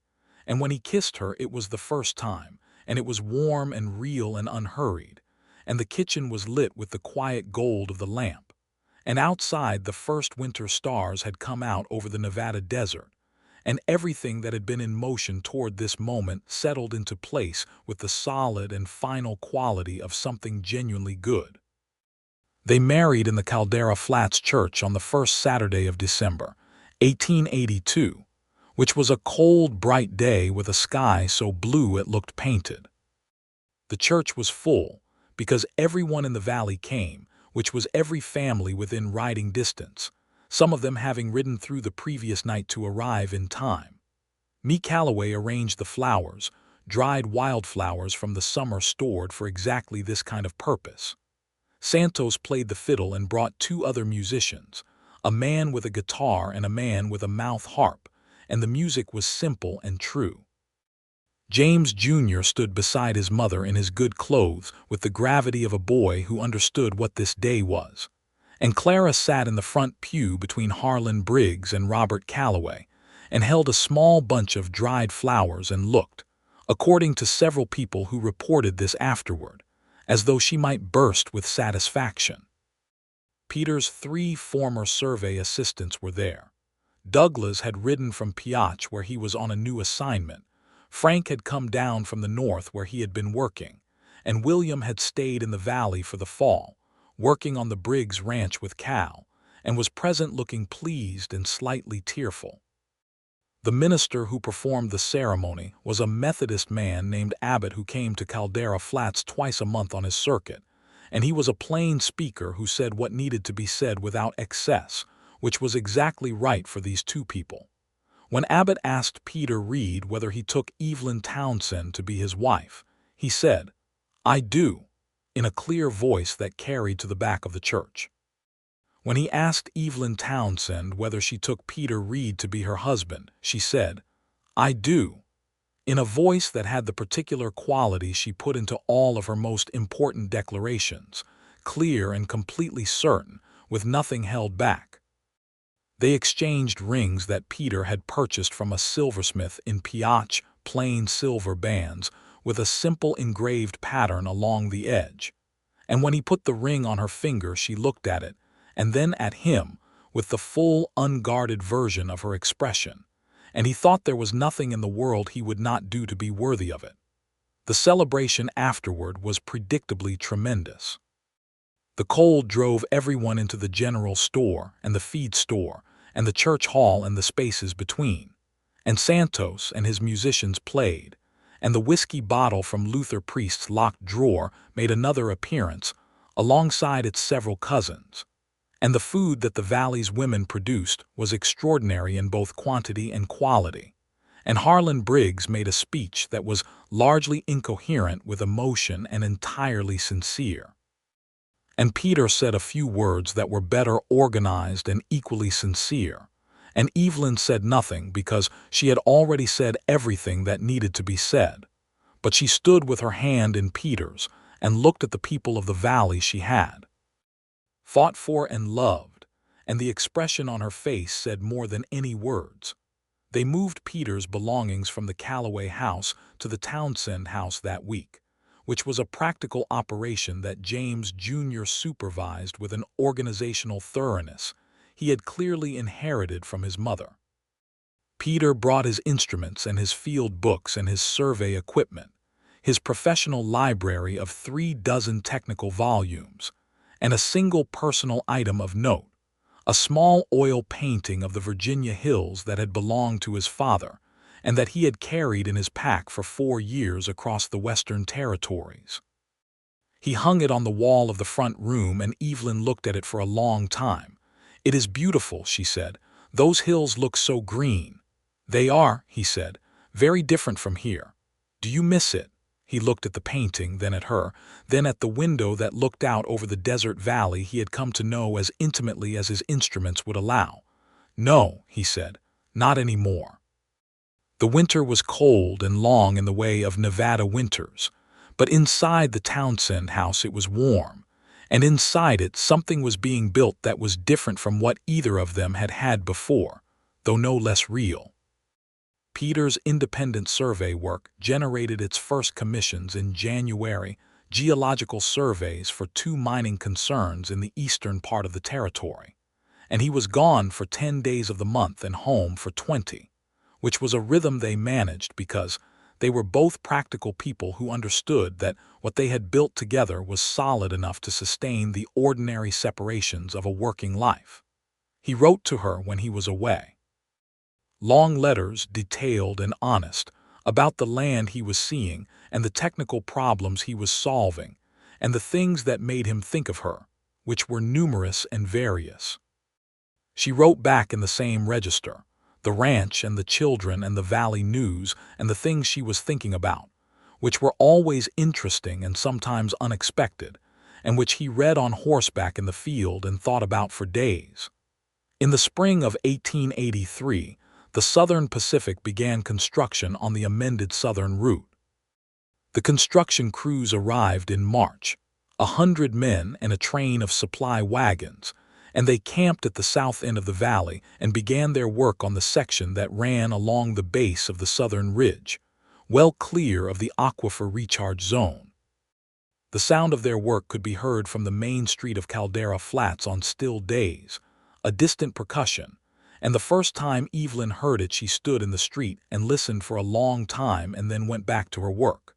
Speaker 1: And when he kissed her, it was the first time, and it was warm and real and unhurried, and the kitchen was lit with the quiet gold of the lamp, and outside the first winter stars had come out over the Nevada desert, and everything that had been in motion toward this moment settled into place with the solid and final quality of something genuinely good. They married in the Caldera Flats Church on the first Saturday of December, 1882, which was a cold, bright day with a sky so blue it looked painted. The church was full, because everyone in the valley came, which was every family within riding distance, some of them having ridden through the previous night to arrive in time. Me Calloway arranged the flowers, dried wildflowers from the summer stored for exactly this kind of purpose. Santos played the fiddle and brought 2 other musicians, a man with a guitar and a man with a mouth harp, and the music was simple and true. James Jr. stood beside his mother in his good clothes with the gravity of a boy who understood what this day was, and Clara sat in the front pew between Harlan Briggs and Robert Calloway, and held a small bunch of dried flowers and looked, according to several people who reported this afterward, as though she might burst with satisfaction. Peter's 3 former survey assistants were there. Douglas had ridden from Piatch, where he was on a new assignment, Frank had come down from the north where he had been working, and William had stayed in the valley for the fall, working on the Briggs ranch with Cal, and was present looking pleased and slightly tearful. The minister who performed the ceremony was a Methodist man named Abbott who came to Caldera Flats twice a month on his circuit, and he was a plain speaker who said what needed to be said without excess, which was exactly right for these two people. When Abbott asked Peter Reed whether he took Evelyn Townsend to be his wife, he said, "I do," in a clear voice that carried to the back of the church. When he asked Evelyn Townsend whether she took Peter Reed to be her husband, she said, "I do," in a voice that had the particular quality she put into all of her most important declarations, clear and completely certain, with nothing held back. They exchanged rings that Peter had purchased from a silversmith in Piach, plain silver bands, with a simple engraved pattern along the edge. And when he put the ring on her finger, she looked at it, and then at him, with the full, unguarded version of her expression, and he thought there was nothing in the world he would not do to be worthy of it. The celebration afterward was predictably tremendous. The cold drove everyone into the general store and the feed store and the church hall and the spaces between, and Santos and his musicians played, and the whiskey bottle from Luther Priest's locked drawer made another appearance, alongside its several cousins. And the food that the valley's women produced was extraordinary in both quantity and quality, and Harlan Briggs made a speech that was largely incoherent with emotion and entirely sincere. And Peter said a few words that were better organized and equally sincere, and Evelyn said nothing because she had already said everything that needed to be said, but she stood with her hand in Peter's and looked at the people of the valley she had fought for and loved, and the expression on her face said more than any words. They moved Peter's belongings from the Callaway house to the Townsend house that week, which was a practical operation that James Jr. supervised with an organizational thoroughness he had clearly inherited from his mother. Peter brought his instruments and his field books and his survey equipment, his professional library of 36 technical volumes, and a single personal item of note, a small oil painting of the Virginia hills that had belonged to his father and that he had carried in his pack for 4 years across the Western Territories. He hung it on the wall of the front room, and Evelyn looked at it for a long time. "It is beautiful," she said. "Those hills look so green." "They are," he said, "very different from here. Do you miss it?" He looked at the painting, then at her, then at the window that looked out over the desert valley he had come to know as intimately as his instruments would allow. "No," he said, "not any more." The winter was cold and long in the way of Nevada winters, but inside the Townsend house it was warm, and inside it something was being built that was different from what either of them had had before, though no less real. Peter's independent survey work generated its first commissions in January, geological surveys for 2 mining concerns in the eastern part of the territory, and he was gone for 10 days of the month and home for 20, which was a rhythm they managed because they were both practical people who understood that what they had built together was solid enough to sustain the ordinary separations of a working life. He wrote to her when he was away. Long letters, detailed and honest, about the land he was seeing and the technical problems he was solving, and the things that made him think of her, which were numerous and various. She wrote back in the same register, the ranch and the children and the valley news and the things she was thinking about, which were always interesting and sometimes unexpected, and which he read on horseback in the field and thought about for days. In the spring of 1883, the Southern Pacific began construction on the amended southern route. The construction crews arrived in March, 100 men and a train of supply wagons, and they camped at the south end of the valley and began their work on the section that ran along the base of the southern ridge, well clear of the aquifer recharge zone. The sound of their work could be heard from the main street of Caldera Flats on still days, a distant percussion, And the first time Evelyn heard it, she stood in the street and listened for a long time and then went back to her work.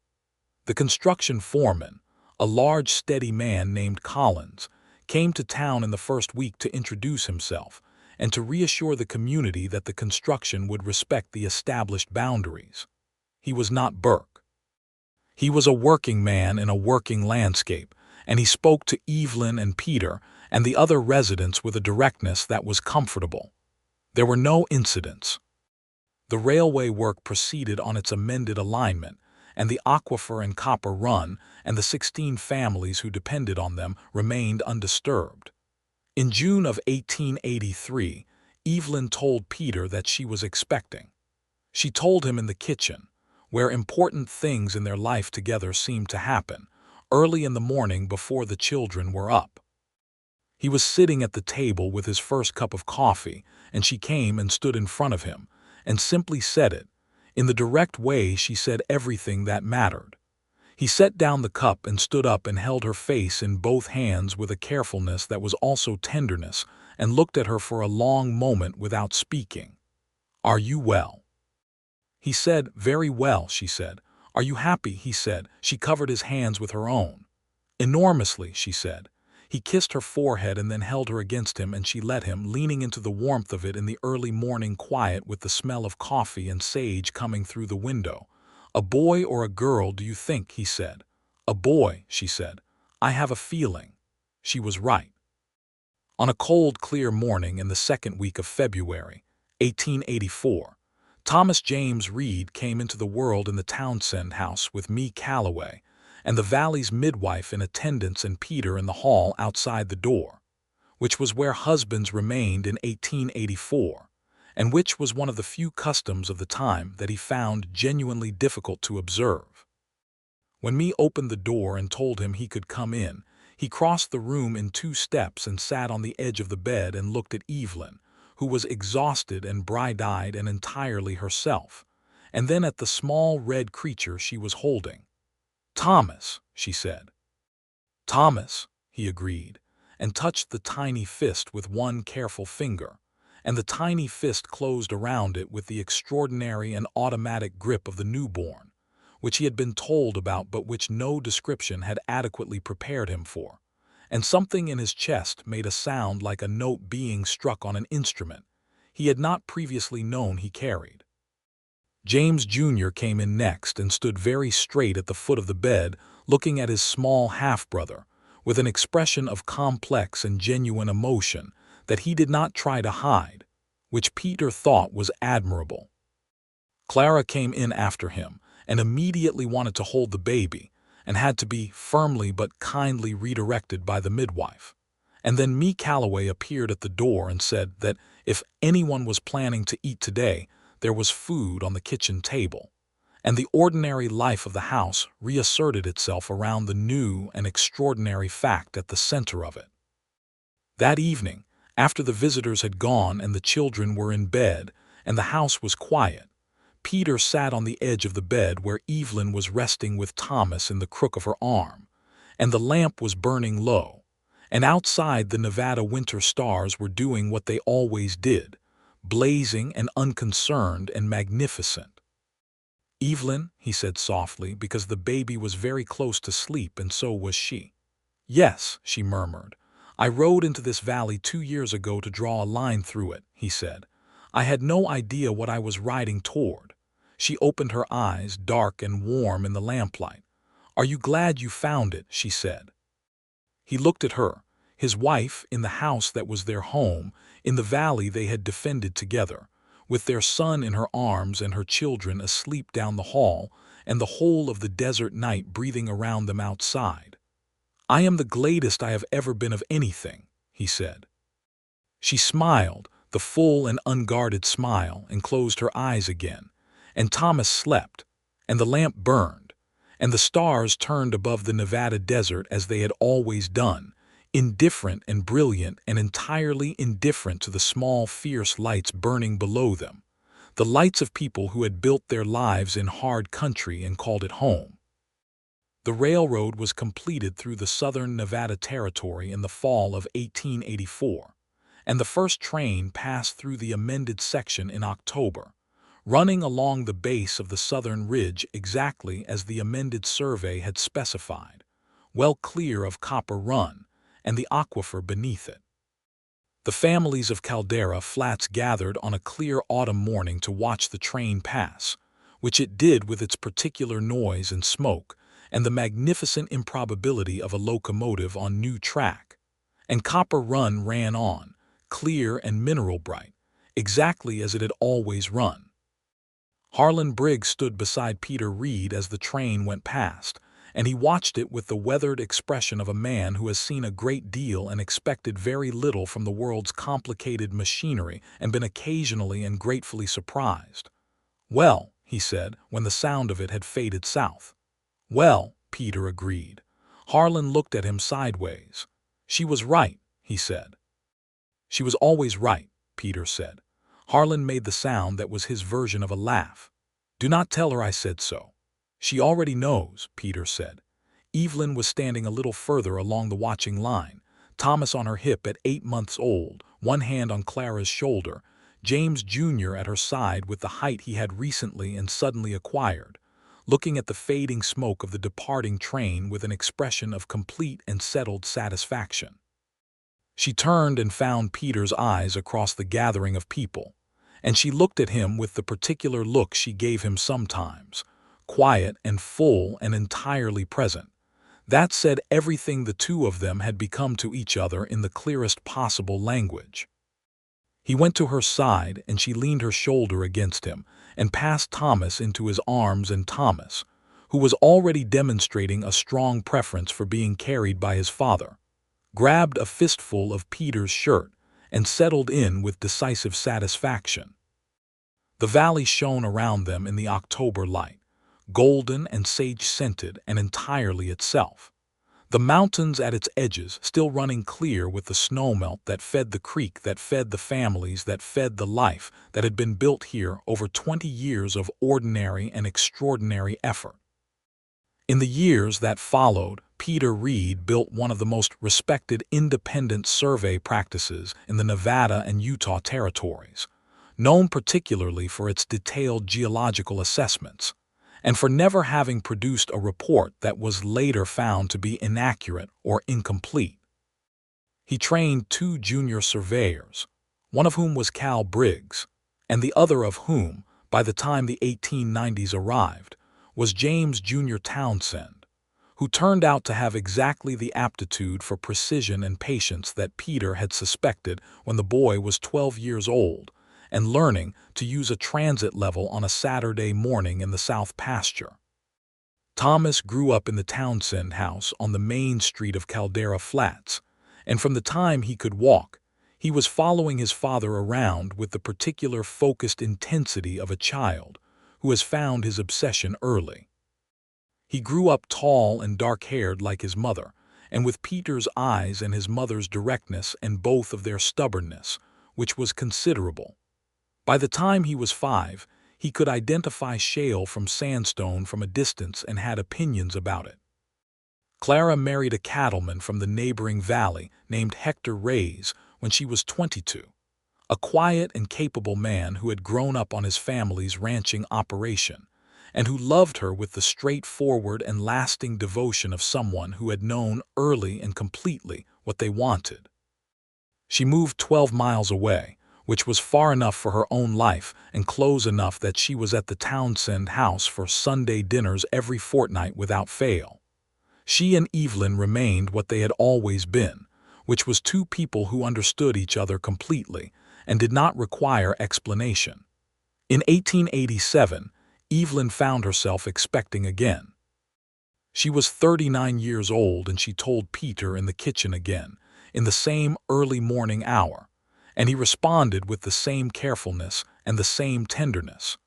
Speaker 1: The construction foreman, a large, steady man named Collins, came to town in the first week to introduce himself and to reassure the community that the construction would respect the established boundaries. He was not Burke. He was a working man in a working landscape, and he spoke to Evelyn and Peter and the other residents with a directness that was comfortable. There were no incidents. The railway work proceeded on its amended alignment, and the aquifer and copper run and the 16 families who depended on them remained undisturbed. In June of 1883, Evelyn told Peter that she was expecting. She told him in the kitchen, where important things in their life together seemed to happen, early in the morning before the children were up. He was sitting at the table with his first cup of coffee, and she came and stood in front of him, and simply said it. In the direct way she said everything that mattered. He set down the cup and stood up and held her face in both hands with a carefulness that was also tenderness, and looked at her for a long moment without speaking. "Are you well?" He said. "Very well," she said. "Are you happy?" he said. She covered his hands with her own. "Enormously," she said. He kissed her forehead and then held her against him, and she let him, leaning into the warmth of it in the early morning quiet with the smell of coffee and sage coming through the window. "A boy or a girl, do you think?" he said. "A boy," she said. "I have a feeling." She was right. On a cold, clear morning in the second week of February, 1884, Thomas James Reed came into the world in the Townsend house with me Calloway, and the Valley's midwife in attendance, and Peter in the hall outside the door, which was where husbands remained in 1884, and which was one of the few customs of the time that he found genuinely difficult to observe. When me opened the door and told him he could come in, he crossed the room in 2 steps and sat on the edge of the bed and looked at Evelyn, who was exhausted and bright-eyed and entirely herself, and then at the small red creature she was holding. "Thomas," she said. "Thomas," he agreed, and touched the tiny fist with one careful finger, and the tiny fist closed around it with the extraordinary and automatic grip of the newborn, which he had been told about but which no description had adequately prepared him for, and something in his chest made a sound like a note being struck on an instrument he had not previously known he carried. James Jr. came in next and stood very straight at the foot of the bed, looking at his small half-brother with an expression of complex and genuine emotion that he did not try to hide, which Peter thought was admirable. Clara came in after him and immediately wanted to hold the baby, and had to be firmly but kindly redirected by the midwife. And then me Calloway appeared at the door and said that if anyone was planning to eat today, there was food on the kitchen table, and the ordinary life of the house reasserted itself around the new and extraordinary fact at the center of it. That evening, after the visitors had gone and the children were in bed and the house was quiet, Peter sat on the edge of the bed where Evelyn was resting with Thomas in the crook of her arm, and the lamp was burning low, and outside the Nevada winter stars were doing what they always did, blazing and unconcerned and magnificent. "Evelyn," he said softly, because the baby was very close to sleep and so was she. "Yes," she murmured. "I rode into this valley 2 years ago to draw a line through it," he said. "I had no idea what I was riding toward." She opened her eyes, dark and warm in the lamplight. "Are you glad you found it?" she said. He looked at her, his wife, in the house that was their home, in the valley they had defended together, with their son in her arms and her children asleep down the hall, and the whole of the desert night breathing around them outside. "I am the gladest I have ever been of anything," he said. She smiled, the full and unguarded smile, and closed her eyes again, and Thomas slept, and the lamp burned, and the stars turned above the Nevada desert as they had always done, indifferent and brilliant and entirely indifferent to the small, fierce lights burning below them, the lights of people who had built their lives in hard country and called it home. The railroad was completed through the southern Nevada Territory in the fall of 1884, and the first train passed through the amended section in October, running along the base of the southern ridge exactly as the amended survey had specified, well clear of Copper Run and the aquifer beneath it. The families of Caldera Flats gathered on a clear autumn morning to watch the train pass, which it did with its particular noise and smoke, and the magnificent improbability of a locomotive on new track. And Copper Run ran on, clear and mineral bright, exactly as it had always run. Harlan Briggs stood beside Peter Reed as the train went past, and he watched it with the weathered expression of a man who has seen a great deal and expected very little from the world's complicated machinery and been occasionally and gratefully surprised. "Well," he said, when the sound of it had faded south. "Well," Peter agreed. Harlan looked at him sideways. "She was right," he said. "She was always right," Peter said. Harlan made the sound that was his version of a laugh. "Do not tell her I said so." "She already knows," Peter said. Evelyn was standing a little further along the watching line, Thomas on her hip at 8 months old, one hand on Clara's shoulder, James Jr. at her side with the height he had recently and suddenly acquired, looking at the fading smoke of the departing train with an expression of complete and settled satisfaction. She turned and found Peter's eyes across the gathering of people, and she looked at him with the particular look she gave him sometimes, quiet and full and entirely present. That said everything the two of them had become to each other in the clearest possible language. He went to her side, and she leaned her shoulder against him and passed Thomas into his arms, and Thomas, who was already demonstrating a strong preference for being carried by his father, grabbed a fistful of Peter's shirt and settled in with decisive satisfaction. The valley shone around them in the October light, golden and sage-scented and entirely itself. The mountains at its edges still running clear with the snowmelt that fed the creek, that fed the families, that fed the life that had been built here over 20 years of ordinary and extraordinary effort. In the years that followed, Peter Reed built one of the most respected independent survey practices in the Nevada and Utah territories, known particularly for its detailed geological assessments, and for never having produced a report that was later found to be inaccurate or incomplete. He trained 2 junior surveyors, one of whom was Cal Briggs, and the other of whom, by the time the 1890s arrived, was James Jr. Townsend, who turned out to have exactly the aptitude for precision and patience that Peter had suspected when the boy was 12 years old, and learning to use a transit level on a Saturday morning in the South Pasture. Thomas grew up in the Townsend house on the main street of Caldera Flats, and from the time he could walk, he was following his father around with the particular focused intensity of a child who has found his obsession early. He grew up tall and dark-haired like his mother, and with Peter's eyes and his mother's directness and both of their stubbornness, which was considerable. By the time he was 5, he could identify shale from sandstone from a distance and had opinions about it. Clara married a cattleman from the neighboring valley named Hector Reyes when she was 22, a quiet and capable man who had grown up on his family's ranching operation, and who loved her with the straightforward and lasting devotion of someone who had known early and completely what they wanted. She moved 12 miles away, which was far enough for her own life and close enough that she was at the Townsend house for Sunday dinners every fortnight without fail. She and Evelyn remained what they had always been, which was 2 people who understood each other completely and did not require explanation. In 1887, Evelyn found herself expecting again. She was 39 years old, and she told Peter in the kitchen again, in the same early morning hour, and he responded with the same carefulness and the same tenderness,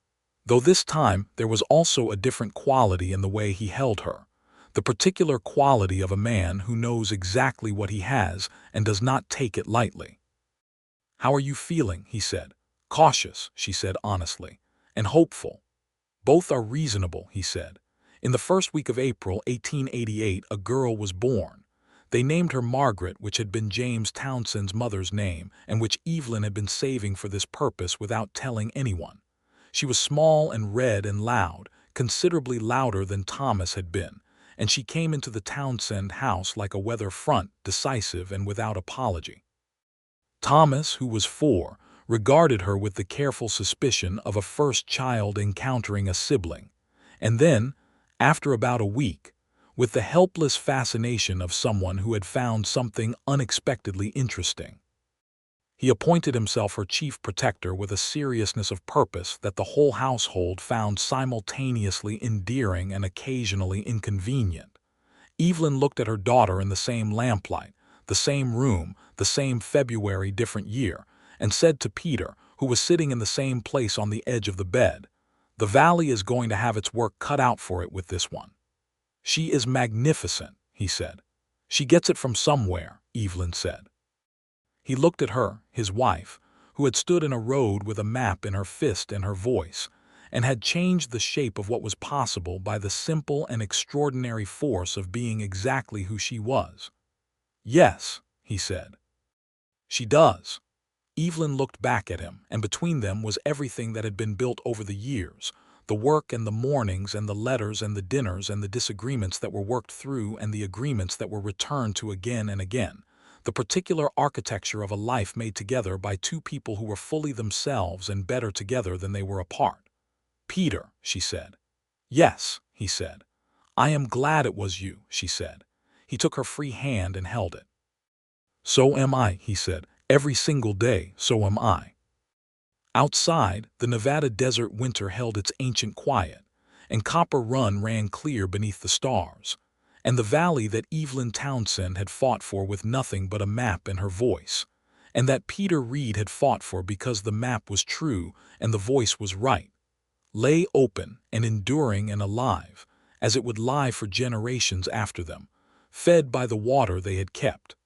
Speaker 1: though this time there was also a different quality in the way he held her, the particular quality of a man who knows exactly what he has and does not take it lightly. "How are you feeling?" he said. "Cautious," she said honestly, "and hopeful." "Both are reasonable," he said. "In the first week of April 1888 a girl was born. They named her Margaret, which had been James Townsend's mother's name, and which Evelyn had been saving for this purpose without telling anyone. She was small and red and loud, considerably louder than Thomas had been, and she came into the Townsend house like a weather front, decisive and without apology. Thomas, who was 4, regarded her with the careful suspicion of a first child encountering a sibling, and then, after about a week, with the helpless fascination of someone who had found something unexpectedly interesting. He appointed himself her chief protector with a seriousness of purpose that the whole household found simultaneously endearing and occasionally inconvenient. Evelyn looked at her daughter in the same lamplight, the same room, the same February different year, and said to Peter, who was sitting in the same place on the edge of the bed, "The valley is going to have its work cut out for it with this one." "She is magnificent," he said. "She gets it from somewhere," Evelyn said. He looked at her, his wife, who had stood in a road with a map in her fist and her voice, and had changed the shape of what was possible by the simple and extraordinary force of being exactly who she was. "Yes," he said. "She does." Evelyn looked back at him, and between them was everything that had been built over the years, the work and the mornings and the letters and the dinners and the disagreements that were worked through and the agreements that were returned to again and again, the particular architecture of a life made together by two people who were fully themselves and better together than they were apart. "Peter," she said. "Yes," he said. "I am glad it was you," she said. He took her free hand and held it. "So am I," he said. "Every single day, so am I." Outside, the Nevada desert winter held its ancient quiet, and Copper Run ran clear beneath the stars, and the valley that Evelyn Townsend had fought for with nothing but a map and her voice, and that Peter Reed had fought for because the map was true and the voice was right, lay open and enduring and alive, as it would lie for generations after them, fed by the water they had kept,